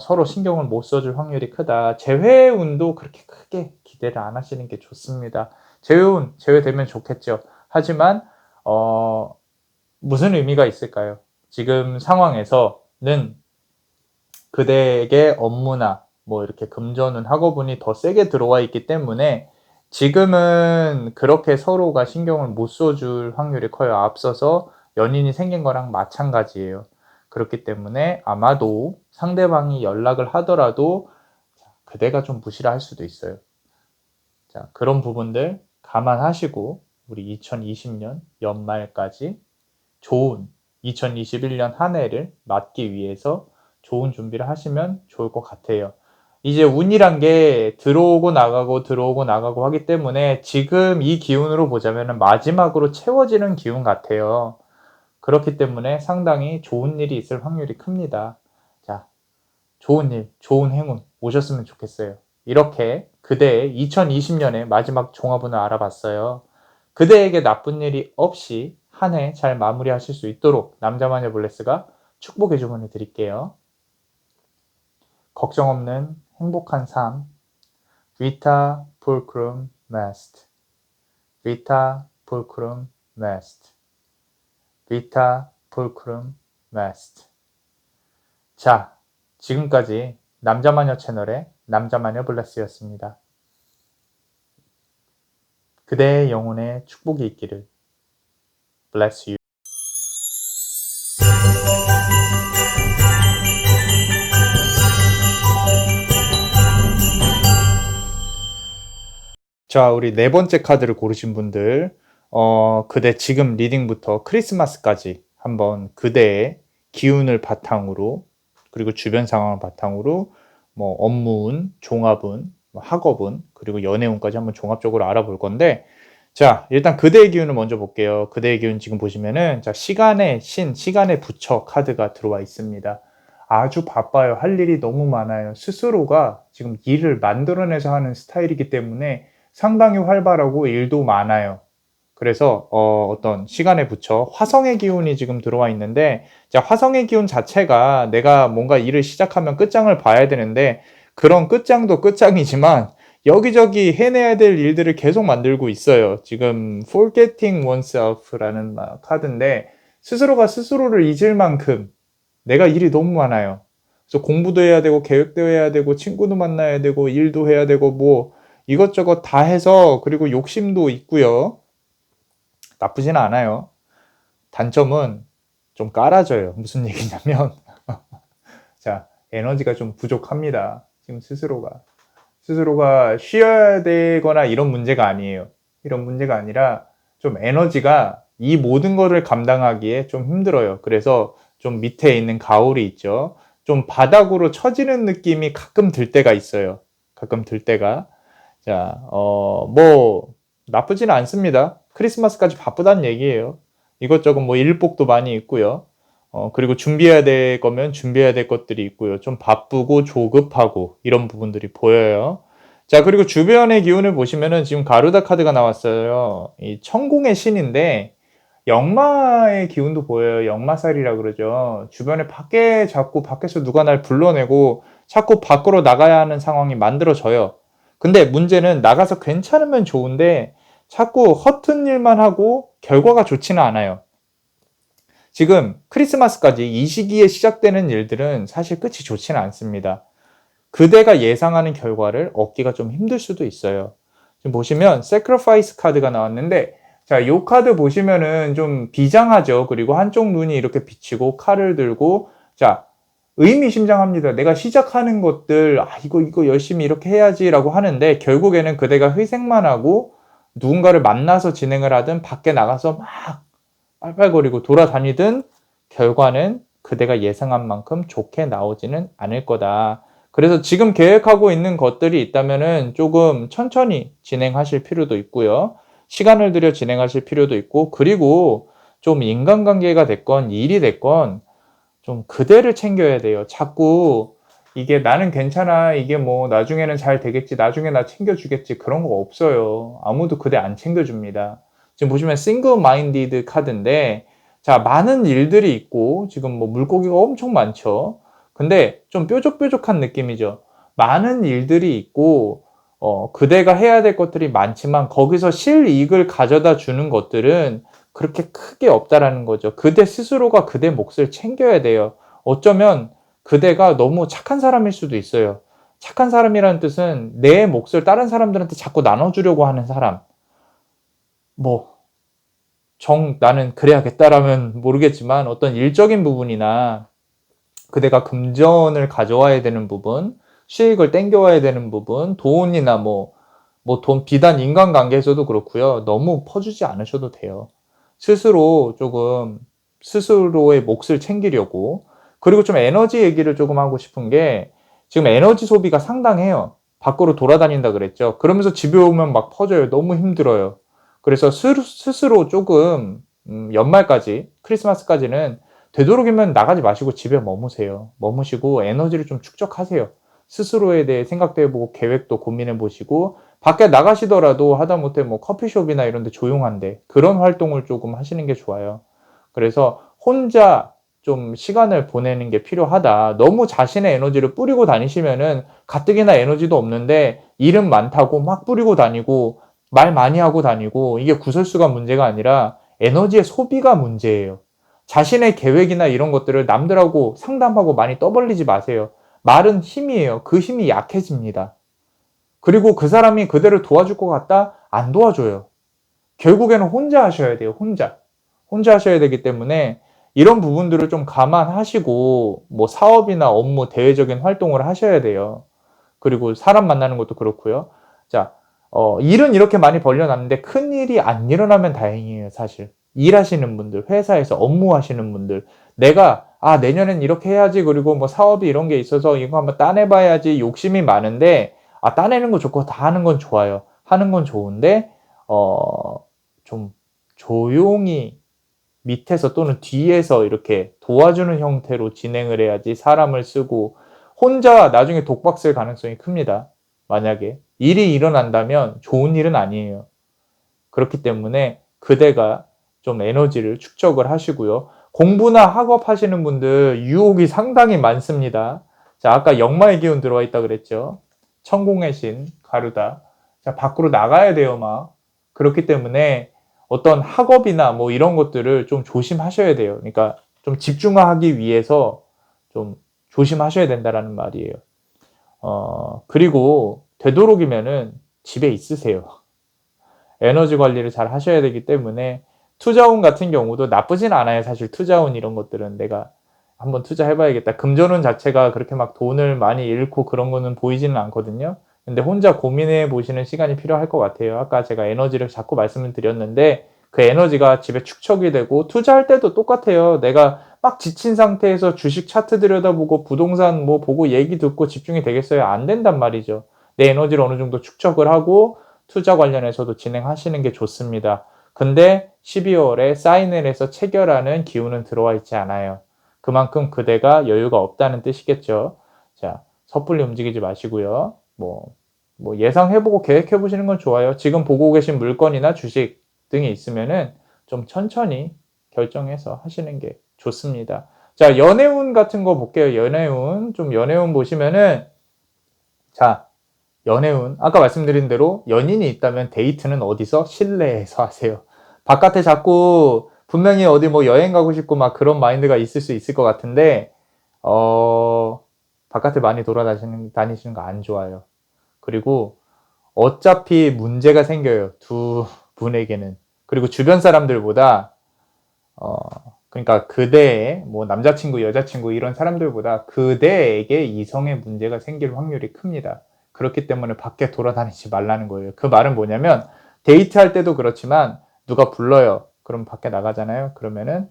서로 신경을 못 써줄 확률이 크다. 재회운도 그렇게 크게 기대를 안 하시는 게 좋습니다. 재회운, 재회되면 좋겠죠. 하지만 무슨 의미가 있을까요? 지금 상황에서는 그대에게 업무나 뭐 이렇게 금전운, 학업운이 더 세게 들어와 있기 때문에 지금은 그렇게 서로가 신경을 못 써줄 확률이 커요. 앞서서 연인이 생긴 거랑 마찬가지예요. 그렇기 때문에 아마도 상대방이 연락을 하더라도 그대가 좀 무시를 할 수도 있어요. 자, 그런 부분들 감안하시고 우리 2020년 연말까지 좋은 2021년 한 해를 맞기 위해서 좋은 준비를 하시면 좋을 것 같아요. 이제 운이란 게 들어오고 나가고 들어오고 나가고 하기 때문에 지금 이 기운으로 보자면 마지막으로 채워지는 기운 같아요. 그렇기 때문에 상당히 좋은 일이 있을 확률이 큽니다. 자, 좋은 일, 좋은 행운 오셨으면 좋겠어요. 이렇게 그대의 2020년의 마지막 종합운을 알아봤어요. 그대에게 나쁜 일이 없이 한 해 잘 마무리하실 수 있도록 남자마녀 블레스가 축복의 주문을 드릴게요. 걱정 없는 행복한 삶, Vita Pulchrum Est, Vita Pulchrum Est, Vita Pulchrum Est. 자, 지금까지 남자마녀 채널의 남자마녀 블레스였습니다. 그대의 영혼에 축복이 있기를. Bless you. 자, 우리 네 번째 카드를 고르신 분들, 그대 지금 리딩부터 크리스마스까지 한번 그대의 기운을 바탕으로, 그리고 주변 상황을 바탕으로 뭐 업무운, 종합운, 학업운, 그리고 연애운까지 한번 종합적으로 알아볼 건데, 자, 일단 그대의 기운을 먼저 볼게요. 그대의 기운 지금 보시면은, 자, 시간의 신, 시간의 부처 카드가 들어와 있습니다. 아주 바빠요. 할 일이 너무 많아요. 스스로가 지금 일을 만들어내서 하는 스타일이기 때문에 상당히 활발하고 일도 많아요. 그래서 어떤 시간에 붙여 화성의 기운이 지금 들어와 있는데, 자, 화성의 기운 자체가 내가 뭔가 일을 시작하면 끝장을 봐야 되는데, 그런 끝장도 끝장이지만 여기저기 해내야 될 일들을 계속 만들고 있어요. 지금 Forgetting Oneself라는 카드인데, 스스로가 스스로를 잊을 만큼 내가 일이 너무 많아요. 그래서 공부도 해야 되고 계획도 해야 되고 친구도 만나야 되고 일도 해야 되고 뭐 이것저것 다 해서, 그리고 욕심도 있고요. 나쁘진 않아요. 단점은 좀 깔아져요. 무슨 얘기냐면 자, 에너지가 좀 부족합니다. 지금 스스로가 쉬어야 되거나 이런 문제가 아니에요. 이런 문제가 아니라 좀 에너지가 이 모든 거를 감당하기에 좀 힘들어요. 그래서 좀 밑에 있는 가오리 있죠. 좀 바닥으로 처지는 느낌이 가끔 들 때가 있어요. 가끔 들 때가. 자, 뭐 나쁘지는 않습니다. 크리스마스까지 바쁘다는 얘기예요. 이것저것 뭐 일복도 많이 있고요. 그리고 준비해야 될 거면 준비해야 될 것들이 있고요. 좀 바쁘고 조급하고 이런 부분들이 보여요. 자, 그리고 주변의 기운을 보시면은 지금 가루다 카드가 나왔어요. 이 천공의 신인데 역마의 기운도 보여요. 역마살이라 그러죠. 주변에 자꾸 밖에서 누가 날 불러내고 자꾸 밖으로 나가야 하는 상황이 만들어져요. 근데 문제는 나가서 괜찮으면 좋은데 자꾸 허튼 일만 하고 결과가 좋지는 않아요. 지금 크리스마스까지 이 시기에 시작되는 일들은 사실 끝이 좋지는 않습니다. 그대가 예상하는 결과를 얻기가 좀 힘들 수도 있어요. 지금 보시면 Sacrifice 카드가 나왔는데 자, 요 카드 보시면은 좀 비장하죠. 그리고 한쪽 눈이 이렇게 비치고 칼을 들고 자, 의미심장합니다. 내가 시작하는 것들 이거 열심히 이렇게 해야지라고 하는데 결국에는 그대가 회색만 하고 누군가를 만나서 진행을 하든 밖에 나가서 막 빨빨거리고 돌아다니든 결과는 그대가 예상한 만큼 좋게 나오지는 않을 거다. 그래서 지금 계획하고 있는 것들이 있다면은 조금 천천히 진행하실 필요도 있고요. 시간을 들여 진행하실 필요도 있고, 그리고 좀 인간관계가 됐건 일이 됐건 좀 그대를 챙겨야 돼요. 자꾸 이게 나는 괜찮아. 이게 뭐 나중에는 잘 되겠지. 나중에 나 챙겨주겠지. 그런 거 없어요. 아무도 그대 안 챙겨줍니다. 지금 보시면 싱글 마인디드 카드인데 자, 많은 일들이 있고 지금 뭐 물고기가 엄청 많죠. 근데 좀 뾰족뾰족한 느낌이죠. 많은 일들이 있고 그대가 해야 될 것들이 많지만 거기서 실이익을 가져다 주는 것들은 그렇게 크게 없다라는 거죠. 그대 스스로가 그대 몫을 챙겨야 돼요. 어쩌면 그대가 너무 착한 사람일 수도 있어요. 착한 사람이라는 뜻은 내 몫을 다른 사람들한테 자꾸 나눠주려고 하는 사람. 뭐, 나는 그래야겠다라면 모르겠지만 어떤 일적인 부분이나 그대가 금전을 가져와야 되는 부분, 수익을 땡겨와야 되는 부분, 돈이나 비단 인간관계에서도 그렇고요. 너무 퍼주지 않으셔도 돼요. 스스로 조금 스스로의 몫을 챙기려고. 그리고 좀 에너지 얘기를 조금 하고 싶은 게 지금 에너지 소비가 상당해요. 밖으로 돌아다닌다 그랬죠. 그러면서 집에 오면 막 퍼져요. 너무 힘들어요. 그래서 스스로 조금 연말까지 크리스마스까지는 되도록이면 나가지 마시고 집에 머무세요. 머무시고 에너지를 좀 축적하세요. 스스로에 대해 생각도 해보고 계획도 고민해 보시고 밖에 나가시더라도 하다못해 뭐 커피숍이나 이런 데 조용한데 그런 활동을 조금 하시는 게 좋아요. 그래서 혼자 좀 시간을 보내는 게 필요하다. 너무 자신의 에너지를 뿌리고 다니시면은 가뜩이나 에너지도 없는데 일은 많다고 막 뿌리고 다니고 말 많이 하고 다니고 이게 구설수가 문제가 아니라 에너지의 소비가 문제예요. 자신의 계획이나 이런 것들을 남들하고 상담하고 많이 떠벌리지 마세요. 말은 힘이에요. 그 힘이 약해집니다. 그리고 그 사람이 그대를 도와줄 것 같다? 안 도와줘요. 결국에는 혼자 하셔야 돼요. 혼자 하셔야 되기 때문에 이런 부분들을 좀 감안하시고 뭐 사업이나 업무, 대외적인 활동을 하셔야 돼요. 그리고 사람 만나는 것도 그렇고요. 자, 일은 이렇게 많이 벌려놨는데 큰 일이 안 일어나면 다행이에요, 사실. 일하시는 분들, 회사에서 업무하시는 분들, 내가 내년엔 이렇게 해야지. 그리고 뭐 사업이 이런 게 있어서 이거 한번 따내봐야지. 욕심이 많은데 따내는 거 좋고 다 하는 건 좋아요. 하는 건 좋은데 좀 조용히 밑에서 또는 뒤에서 이렇게 도와주는 형태로 진행을 해야지. 사람을 쓰고 혼자 나중에 독박 쓸 가능성이 큽니다. 만약에 일이 일어난다면 좋은 일은 아니에요. 그렇기 때문에 그대가 좀 에너지를 축적을 하시고요. 공부나 학업 하시는 분들 유혹이 상당히 많습니다. 자, 아까 역마의 기운 들어와 있다 그랬죠. 천공의 신, 가루다. 자, 밖으로 나가야 돼요, 막. 그렇기 때문에 어떤 학업이나 뭐 이런 것들을 좀 조심하셔야 돼요. 그러니까 좀 집중하기 위해서 좀 조심하셔야 된다라는 말이에요. 그리고 되도록이면은 집에 있으세요. 에너지 관리를 잘 하셔야 되기 때문에 투자운 같은 경우도 나쁘진 않아요. 사실 투자운 이런 것들은 내가 한번 투자해봐야겠다. 금전운 자체가 그렇게 막 돈을 많이 잃고 그런 거는 보이지는 않거든요. 근데 혼자 고민해 보시는 시간이 필요할 것 같아요. 아까 제가 에너지를 자꾸 말씀을 드렸는데 그 에너지가 집에 축적이 되고 투자할 때도 똑같아요. 내가 막 지친 상태에서 주식 차트 들여다보고 부동산 뭐 보고 얘기 듣고 집중이 되겠어요? 안 된단 말이죠. 내 에너지를 어느 정도 축적을 하고 투자 관련해서도 진행하시는 게 좋습니다. 근데 12월에 사인을 해서 체결하는 기운은 들어와 있지 않아요. 그만큼 그대가 여유가 없다는 뜻이겠죠. 자, 섣불리 움직이지 마시고요. 뭐 예상해보고 계획해보시는 건 좋아요. 지금 보고 계신 물건이나 주식 등이 있으면은 좀 천천히 결정해서 하시는 게 좋습니다. 자, 연애운 같은 거 볼게요. 연애운 보시면은, 자, 연애운. 아까 말씀드린 대로 연인이 있다면 데이트는 어디서? 실내에서 하세요. 바깥에 자꾸 분명히 어디 뭐 여행 가고 싶고 막 그런 마인드가 있을 수 있을 것 같은데, 바깥에 많이 다니시는 거 안 좋아요. 그리고 어차피 문제가 생겨요. 두 분에게는. 그리고 주변 사람들보다 그러니까 그대의 뭐 남자친구, 여자친구 이런 사람들보다 그대에게 이성의 문제가 생길 확률이 큽니다. 그렇기 때문에 밖에 돌아다니지 말라는 거예요. 그 말은 뭐냐면 데이트할 때도 그렇지만 누가 불러요. 그럼 밖에 나가잖아요. 그러면은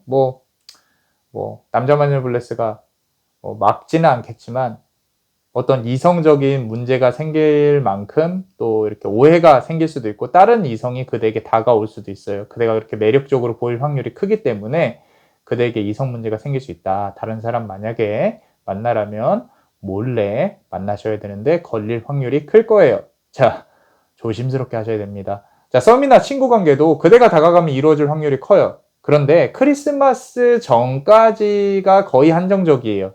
남자 마녀 블레스가 막지는 않겠지만 어떤 이성적인 문제가 생길 만큼 또 이렇게 오해가 생길 수도 있고 다른 이성이 그대에게 다가올 수도 있어요. 그대가 그렇게 매력적으로 보일 확률이 크기 때문에 그대에게 이성 문제가 생길 수 있다. 다른 사람 만약에 만나라면 몰래 만나셔야 되는데 걸릴 확률이 클 거예요. 자, 조심스럽게 하셔야 됩니다. 자, 썸이나 친구 관계도 그대가 다가가면 이루어질 확률이 커요. 그런데 크리스마스 전까지가 거의 한정적이에요.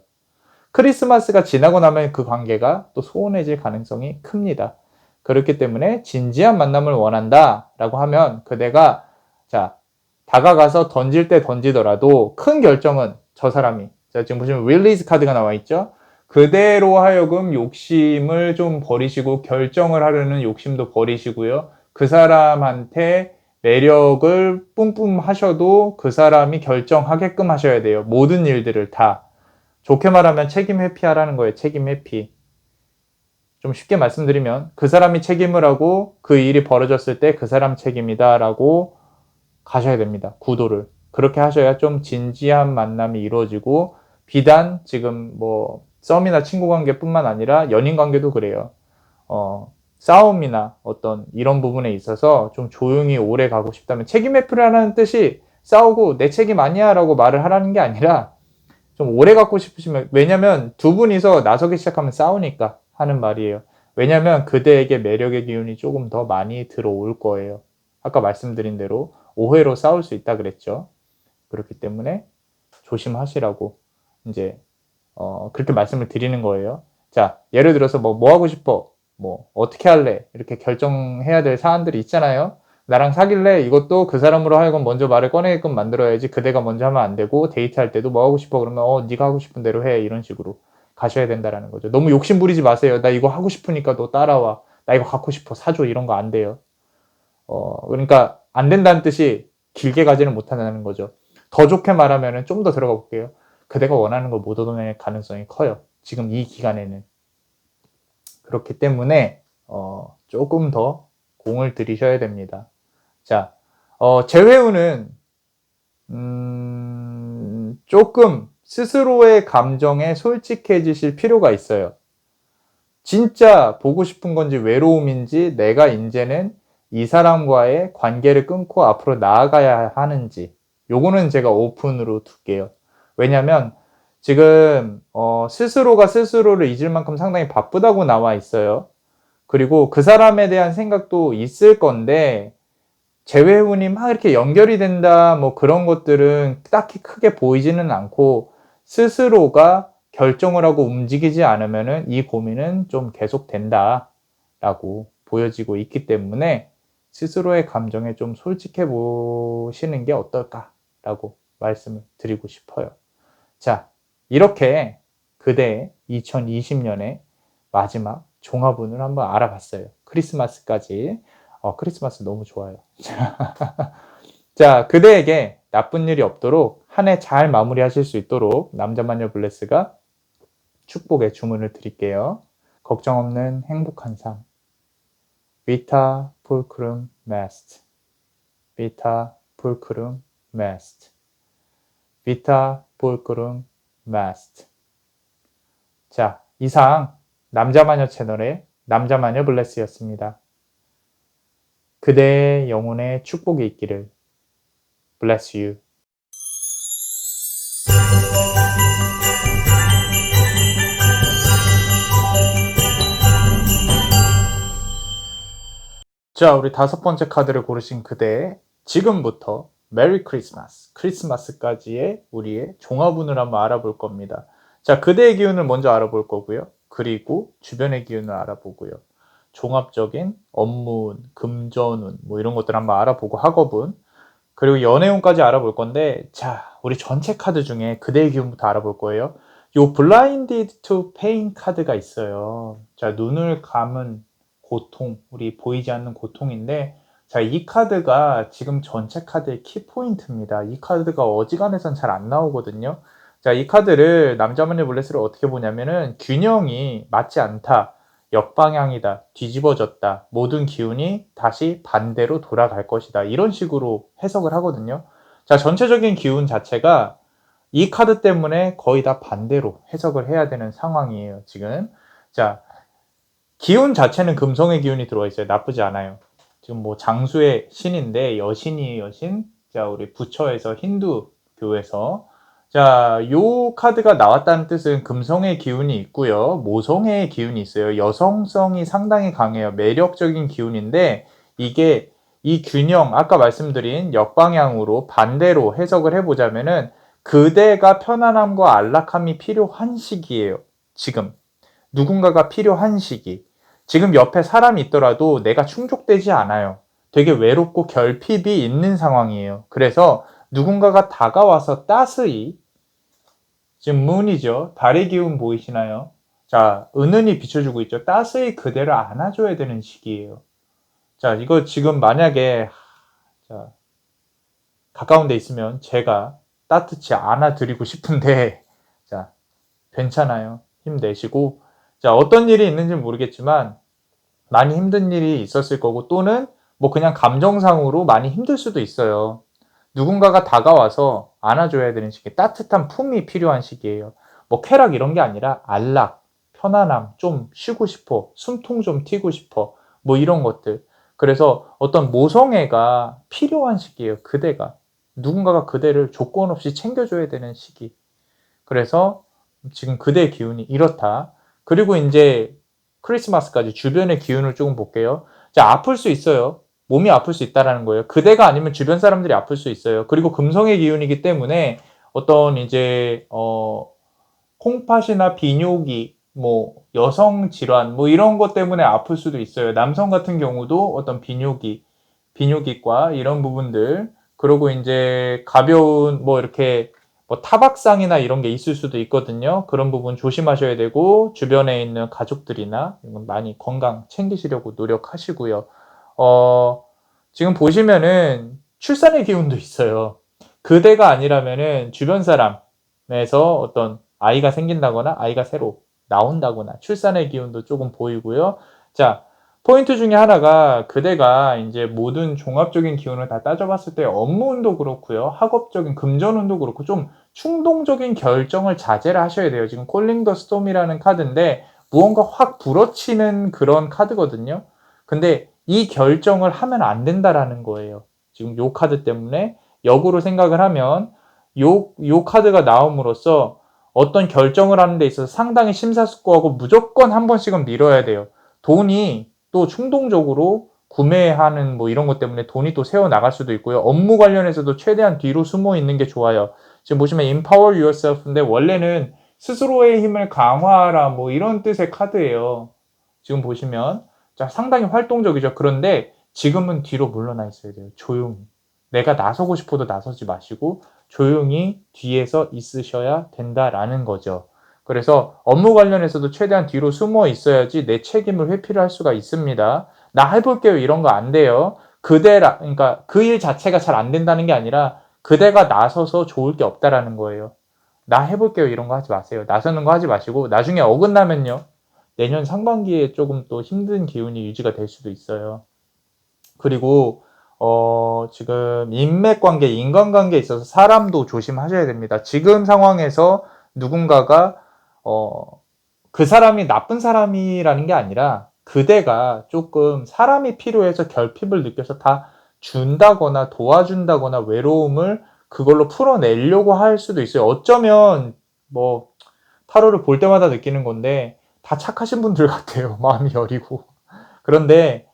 크리스마스가 지나고 나면 그 관계가 또 소원해질 가능성이 큽니다. 그렇기 때문에 진지한 만남을 원한다 라고 하면 그대가 자 다가가서 던질 때 던지더라도 큰 결정은 저 사람이 자 지금 보시면 릴리즈 카드가 나와 있죠. 그대로 하여금 욕심을 좀 버리시고 결정을 하려는 욕심도 버리시고요. 그 사람한테 매력을 뿜뿜 하셔도 그 사람이 결정하게끔 하셔야 돼요. 모든 일들을 다. 좋게 말하면 책임 회피하라는 거예요. 책임 회피. 좀 쉽게 말씀드리면 그 사람이 책임을 하고 그 일이 벌어졌을 때 그 사람 책임이다 라고 가셔야 됩니다. 구도를. 그렇게 하셔야 좀 진지한 만남이 이루어지고 비단 지금 뭐 썸이나 친구 관계뿐만 아니라 연인 관계도 그래요. 싸움이나 어떤 이런 부분에 있어서 좀 조용히 오래 가고 싶다면 책임 회피라는 뜻이 싸우고 내 책임 아니야 라고 말을 하라는 게 아니라 좀 오래 갖고 싶으시면 왜냐면 두 분이서 나서기 시작하면 싸우니까 하는 말이에요. 왜냐면 그대에게 매력의 기운이 조금 더 많이 들어올 거예요. 아까 말씀드린 대로 오해로 싸울 수 있다 그랬죠. 그렇기 때문에 조심하시라고 이제 그렇게 말씀을 드리는 거예요. 자, 예를 들어서 뭐 하고 싶어? 뭐 어떻게 할래? 이렇게 결정해야 될 사안들이 있잖아요. 나랑 사귈래? 이것도 그 사람으로 하여금 먼저 말을 꺼내게끔 만들어야지 그대가 먼저 하면 안 되고 데이트할 때도 뭐 하고 싶어? 그러면 네가 하고 싶은 대로 해. 이런 식으로 가셔야 된다라는 거죠. 너무 욕심 부리지 마세요. 나 이거 하고 싶으니까 너 따라와. 나 이거 갖고 싶어. 사줘. 이런 거 안 돼요. 그러니까 안 된다는 뜻이 길게 가지는 못한다는 거죠. 더 좋게 말하면 좀 더 들어가 볼게요. 그대가 원하는 걸 못 얻어낼 가능성이 커요. 지금 이 기간에는. 그렇기 때문에 조금 더 공을 들이셔야 됩니다. 자, 재회운은 조금 스스로의 감정에 솔직해지실 필요가 있어요. 진짜 보고 싶은 건지 외로움인지 내가 이제는 이 사람과의 관계를 끊고 앞으로 나아가야 하는지 요거는 제가 오픈으로 둘게요. 왜냐면 지금 스스로가 스스로를 잊을 만큼 상당히 바쁘다고 나와 있어요. 그리고 그 사람에 대한 생각도 있을 건데 재회운이 막 이렇게 연결이 된다 뭐 그런 것들은 딱히 크게 보이지는 않고 스스로가 결정을 하고 움직이지 않으면은 이 고민은 좀 계속 된다라고 보여지고 있기 때문에 스스로의 감정에 좀 솔직해 보시는 게 어떨까라고 말씀을 드리고 싶어요. 자, 이렇게 그대의 2020년의 마지막 종합운을 한번 알아봤어요. 크리스마스까지. 크리스마스 너무 좋아요. 자, 그대에게 나쁜 일이 없도록 한 해 잘 마무리하실 수 있도록 남자마녀 블레스가 축복의 주문을 드릴게요. 걱정 없는 행복한 삶. 비타 풀크룸 메스트. 비타 풀크룸 메스트. 비타 볼끄름 mast. 자, 이상 남자마녀 채널의 남자마녀 블레스였습니다. 그대의 영혼에 축복이 있기를. Bless you. 자, 우리 5번째 카드를 고르신 그대, 지금부터 메리 크리스마스, 크리스마스까지의 우리의 종합운을 한번 알아볼 겁니다. 자, 그대의 기운을 먼저 알아볼 거고요. 그리고 주변의 기운을 알아보고요. 종합적인 업무운, 금전운, 뭐 이런 것들 한번 알아보고 학업운, 그리고 연애운까지 알아볼 건데, 자, 우리 전체 카드 중에 그대의 기운부터 알아볼 거예요. 요 Blinded to Pain 카드가 있어요. 자, 눈을 감은 고통, 우리 보이지 않는 고통인데, 자, 이 카드가 지금 전체 카드의 키포인트입니다. 이 카드가 어지간해선 잘 안 나오거든요. 자, 이 카드를 남자마녀 블레스를 어떻게 보냐면은 균형이 맞지 않다, 역방향이다, 뒤집어졌다, 모든 기운이 다시 반대로 돌아갈 것이다, 이런 식으로 해석을 하거든요. 자, 전체적인 기운 자체가 이 카드 때문에 거의 다 반대로 해석을 해야 되는 상황이에요, 지금. 자, 기운 자체는 금성의 기운이 들어와 있어요. 나쁘지 않아요. 지금 뭐 장수의 신인데 여신이에요, 여신. 자, 우리 부처에서 힌두교에서. 자, 요 카드가 나왔다는 뜻은 금성의 기운이 있고요. 모성의 기운이 있어요. 여성성이 상당히 강해요. 매력적인 기운인데 이게 이 균형, 아까 말씀드린 역방향으로 반대로 해석을 해보자면은 그대가 편안함과 안락함이 필요한 시기예요. 지금. 누군가가 필요한 시기. 지금 옆에 사람이 있더라도 내가 충족되지 않아요. 되게 외롭고 결핍이 있는 상황이에요. 그래서 누군가가 다가와서 따스히, 지금 문이죠. 달의 기운 보이시나요? 자, 은은히 비춰주고 있죠. 따스히 그대를 안아줘야 되는 시기예요. 자, 이거 지금 만약에 자, 가까운 데 있으면 제가 따뜻히 안아드리고 싶은데, 자, 괜찮아요. 힘내시고, 자, 어떤 일이 있는지 모르겠지만 많이 힘든 일이 있었을 거고, 또는 뭐 그냥 감정상으로 많이 힘들 수도 있어요. 누군가가 다가와서 안아줘야 되는 시기, 따뜻한 품이 필요한 시기예요. 뭐 쾌락 이런 게 아니라 안락, 편안함, 좀 쉬고 싶어, 숨통 좀 튀고 싶어, 뭐 이런 것들. 그래서 어떤 모성애가 필요한 시기예요. 그대가. 누군가가 그대를 조건 없이 챙겨줘야 되는 시기. 그래서 지금 그대의 기운이 이렇다. 그리고 이제 크리스마스까지 주변의 기운을 조금 볼게요. 자, 아플 수 있어요. 몸이 아플 수 있다라는 거예요. 그대가 아니면 주변 사람들이 아플 수 있어요. 그리고 금성의 기운이기 때문에 어떤 이제 콩팥이나 비뇨기, 뭐 여성 질환, 뭐 이런 것 때문에 아플 수도 있어요. 남성 같은 경우도 어떤 비뇨기과 이런 부분들, 그리고 이제 가벼운 뭐 이렇게 뭐 타박상이나 이런 게 있을 수도 있거든요. 그런 부분 조심하셔야 되고, 주변에 있는 가족들이나 많이 건강 챙기시려고 노력하시고요. 지금 보시면은 출산의 기운도 있어요. 그대가 아니라면은 주변 사람에서 어떤 아이가 생긴다거나 아이가 새로 나온다거나 출산의 기운도 조금 보이고요. 자, 포인트 중에 하나가 그대가 이제 모든 종합적인 기운을 다 따져봤을 때 업무운도 그렇고요. 학업적인 금전운도 그렇고 좀 충동적인 결정을 자제를 하셔야 돼요. 지금 콜링 더 스톰이라는 카드인데 무언가 확 불어치는 그런 카드거든요. 근데 이 결정을 하면 안 된다라는 거예요. 지금 요 카드 때문에 역으로 생각을 하면 요 카드가 나옴으로써 어떤 결정을 하는 데 있어서 상당히 심사숙고하고 무조건 한 번씩은 미뤄야 돼요. 돈이 또 충동적으로 구매하는 뭐 이런 것 때문에 돈이 또 새어 나갈 수도 있고요. 업무 관련해서도 최대한 뒤로 숨어 있는 게 좋아요. 지금 보시면 empower yourself인데 원래는 스스로의 힘을 강화하라 뭐 이런 뜻의 카드예요. 지금 보시면 자, 상당히 활동적이죠. 그런데 지금은 뒤로 물러나 있어야 돼요. 조용히. 내가 나서고 싶어도 나서지 마시고 조용히 뒤에서 있으셔야 된다라는 거죠. 그래서 업무 관련해서도 최대한 뒤로 숨어 있어야지 내 책임을 회피를 할 수가 있습니다. 나 해볼게요 이런 거 안 돼요. 그러니까 그 일 자체가 잘 안 된다는 게 아니라 그대가 나서서 좋을 게 없다라는 거예요. 나 해볼게요 이런 거 하지 마세요. 나서는 거 하지 마시고 나중에 어긋나면요. 내년 상반기에 조금 또 힘든 기운이 유지가 될 수도 있어요. 그리고 지금 인맥관계, 인간관계에 있어서 사람도 조심하셔야 됩니다. 지금 상황에서 누군가가 그 사람이 나쁜 사람이라는 게 아니라 그대가 조금 사람이 필요해서 결핍을 느껴서 다 준다거나 도와준다거나 외로움을 그걸로 풀어내려고 할 수도 있어요. 어쩌면 뭐 타로를 볼 때마다 느끼는 건데 다 착하신 분들 같아요. 마음이 여리고. 그런데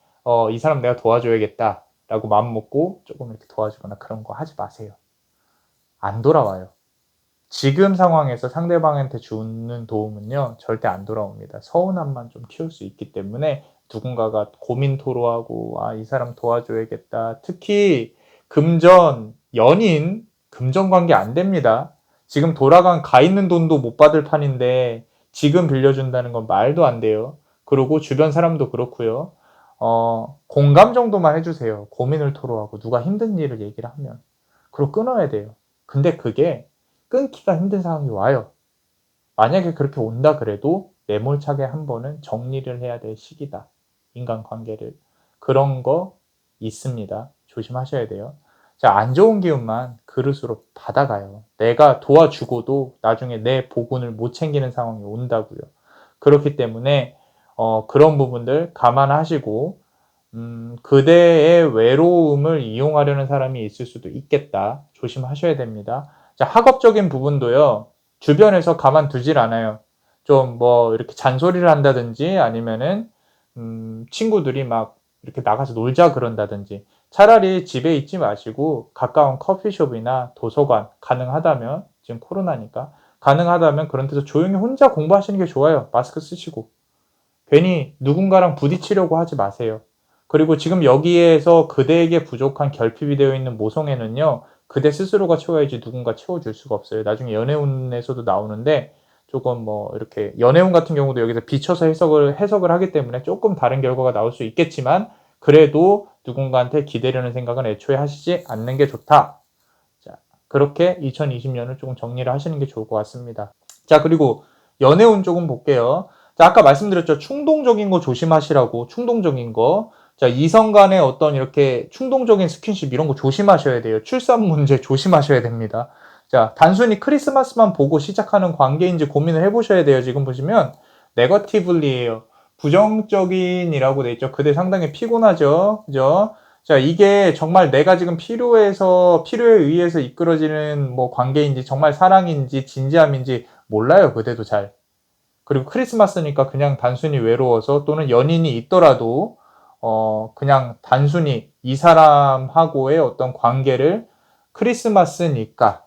이 사람 내가 도와줘야겠다 라고 마음 먹고 조금 이렇게 도와주거나 그런 거 하지 마세요. 안 돌아와요. 지금 상황에서 상대방한테 주는 도움은요 절대 안 돌아옵니다. 서운함만 좀 키울 수 있기 때문에 누군가가 고민 토로하고 이 사람 도와줘야겠다. 특히 금전, 연인, 금전 관계 안 됩니다. 지금 돌아간 가 있는 돈도 못 받을 판인데 지금 빌려준다는 건 말도 안 돼요. 그리고 주변 사람도 그렇고요. 공감 정도만 해주세요. 고민을 토로하고 누가 힘든 일을 얘기를 하면. 그리고 끊어야 돼요. 근데 그게 끊기가 힘든 상황이 와요. 만약에 그렇게 온다 그래도 매몰차게 한 번은 정리를 해야 될 시기다. 인간관계를. 그런 거 있습니다. 조심하셔야 돼요. 자, 안 좋은 기운만 그릇으로 받아가요. 내가 도와주고도 나중에 내 복운을 못 챙기는 상황이 온다고요. 그렇기 때문에 그런 부분들 감안하시고 그대의 외로움을 이용하려는 사람이 있을 수도 있겠다. 조심하셔야 됩니다. 자, 학업적인 부분도요. 주변에서 가만두질 않아요. 좀 뭐 이렇게 잔소리를 한다든지 아니면은 친구들이 막 이렇게 나가서 놀자 그런다든지 차라리 집에 있지 마시고 가까운 커피숍이나 도서관 가능하다면 지금 코로나니까 가능하다면 그런 데서 조용히 혼자 공부하시는 게 좋아요. 마스크 쓰시고. 괜히 누군가랑 부딪히려고 하지 마세요. 그리고 지금 여기에서 그대에게 부족한 결핍이 되어 있는 모성애는요. 그대 스스로가 채워야지 누군가 채워줄 수가 없어요. 나중에 연애운에서도 나오는데 조금 뭐 이렇게 연애운 같은 경우도 여기서 비춰서 해석을 하기 때문에 조금 다른 결과가 나올 수 있겠지만 그래도 누군가한테 기대려는 생각은 애초에 하시지 않는 게 좋다. 자, 그렇게 2020년을 조금 정리를 하시는 게 좋을 것 같습니다. 자, 그리고 연애운 조금 볼게요. 자, 아까 말씀드렸죠. 충동적인 거 조심하시라고. 충동적인 거. 자, 이성 간의 어떤 이렇게 충동적인 스킨십 이런 거 조심하셔야 돼요. 출산 문제 조심하셔야 됩니다. 자, 단순히 크리스마스만 보고 시작하는 관계인지 고민을 해보셔야 돼요. 지금 보시면 네거티블리예요. 부정적인이라고 돼 있죠. 그대 상당히 피곤하죠. 그죠? 자, 이게 정말 내가 지금 필요에 의해서 이끌어지는 뭐 관계인지 정말 사랑인지 진지함인지 몰라요. 그대도 잘. 그리고 크리스마스니까 그냥 단순히 외로워서 또는 연인이 있더라도 그냥 단순히 이 사람하고의 어떤 관계를 크리스마스니까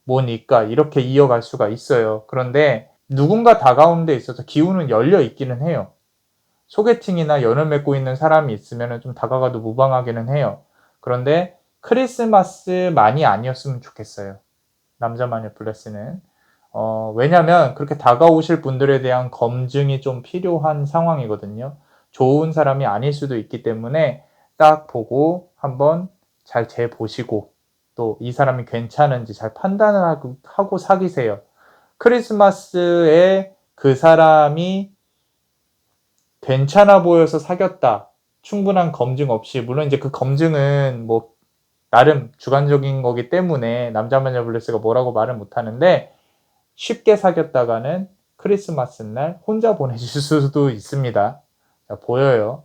뭐니까 이렇게 이어갈 수가 있어요. 그런데 누군가 다가오는 데 있어서 기운은 열려 있기는 해요. 소개팅이나 연을 맺고 있는 사람이 있으면 좀 다가가도 무방하기는 해요. 그런데 크리스마스만이 아니었으면 좋겠어요. 남자만의 블레스는. 왜냐면 그렇게 다가오실 분들에 대한 검증이 좀 필요한 상황이거든요. 좋은 사람이 아닐 수도 있기 때문에 딱 보고 한번 잘 재보시고 또 이 사람이 괜찮은지 잘 판단을 하고 사귀세요. 크리스마스에 그 사람이 괜찮아 보여서 사귀었다. 충분한 검증 없이 물론 이제 그 검증은 뭐 나름 주관적인 거기 때문에 남자마녀 블레스가 뭐라고 말을 못하는데 쉽게 사귀었다가는 크리스마스 날 혼자 보내실 수도 있습니다. 자, 보여요.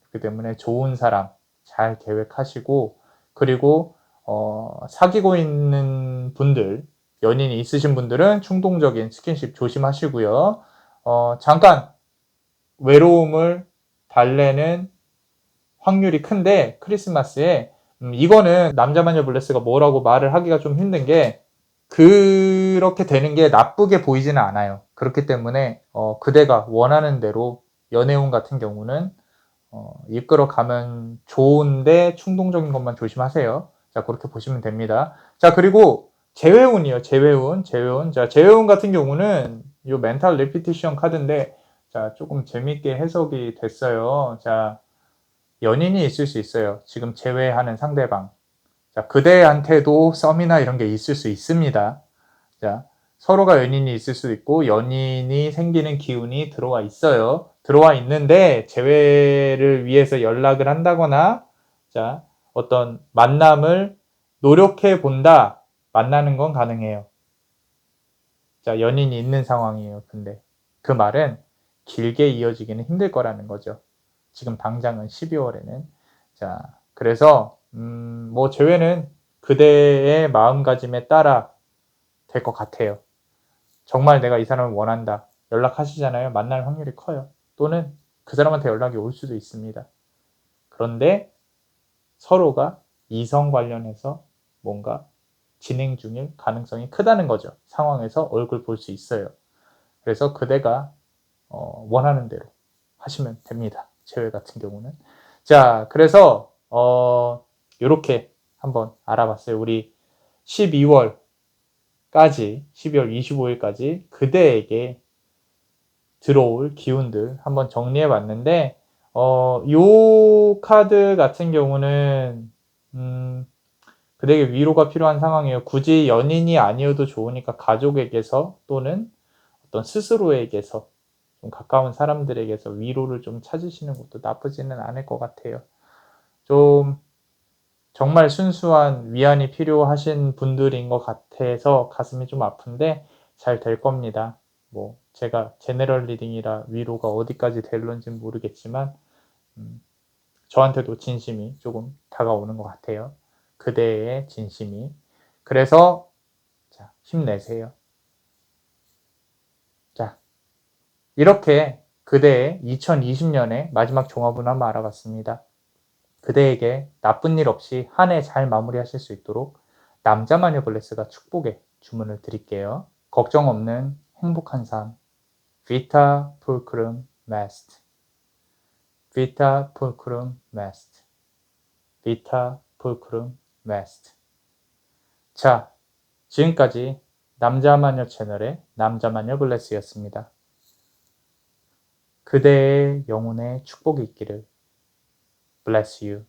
그렇기 때문에 좋은 사람 잘 계획하시고 그리고 사귀고 있는 분들 연인이 있으신 분들은 충동적인 스킨십 조심하시고요. 잠깐 외로움을 달래는 확률이 큰데 크리스마스에 이거는 남자마녀 블레스가 뭐라고 말을 하기가 좀 힘든 게 그렇게 되는 게 나쁘게 보이지는 않아요. 그렇기 때문에 그대가 원하는 대로 연애운 같은 경우는 이끌어가면 좋은데 충동적인 것만 조심하세요. 자, 그렇게 보시면 됩니다. 자, 그리고 재회운이요. 재회운. 자, 재회운 같은 경우는 이 멘탈 리피티션 카드인데 자, 조금 재밌게 해석이 됐어요. 자, 연인이 있을 수 있어요. 지금 재회하는 상대방. 자, 그대한테도 썸이나 이런 게 있을 수 있습니다. 자, 서로가 연인이 있을 수 있고 연인이 생기는 기운이 들어와 있어요. 들어와 있는데 재회를 위해서 연락을 한다거나 자, 어떤 만남을 노력해 본다. 만나는 건 가능해요. 자, 연인이 있는 상황이에요. 근데 그 말은 길게 이어지기는 힘들 거라는 거죠. 지금 당장은 12월에는. 자, 그래서 뭐 제외는 그대의 마음가짐에 따라 될 것 같아요. 정말 내가 이 사람을 원한다. 연락하시잖아요. 만날 확률이 커요. 또는 그 사람한테 연락이 올 수도 있습니다. 그런데 서로가 이성 관련해서 뭔가 진행 중일 가능성이 크다는 거죠. 상황에서 얼굴 볼 수 있어요. 그래서 그대가 원하는 대로 하시면 됩니다. 제외 같은 경우는. 자, 그래서 이렇게 한번 알아봤어요. 우리 12월까지 12월 25일까지 그대에게 들어올 기운들 한번 정리해 봤는데 요 카드 같은 경우는 그대에게 위로가 필요한 상황이에요. 굳이 연인이 아니어도 좋으니까 가족에게서 또는 어떤 스스로에게서 좀 가까운 사람들에게서 위로를 좀 찾으시는 것도 나쁘지는 않을 것 같아요. 좀 정말 순수한 위안이 필요하신 분들인 것 같아서 가슴이 좀 아픈데 잘 될 겁니다. 뭐 제가 제너럴 리딩이라 위로가 어디까지 될런지 모르겠지만 저한테도 진심이 조금 다가오는 것 같아요. 그대의 진심이. 그래서 자, 힘내세요. 자, 이렇게 그대의 2020년의 마지막 종합을 한번 알아봤습니다. 그대에게 나쁜 일 없이 한 해 잘 마무리하실 수 있도록 남자 마녀 블레스가 축복의 주문을 드릴게요. 걱정 없는 행복한 삶. Vita Pulchrum Est. Vita Pulchrum Est. Vita Pulchrum Est. 자, 지금까지 남자 마녀 채널의 남자 마녀 블레스였습니다. 그대의 영혼에 축복이 있기를. Bless you.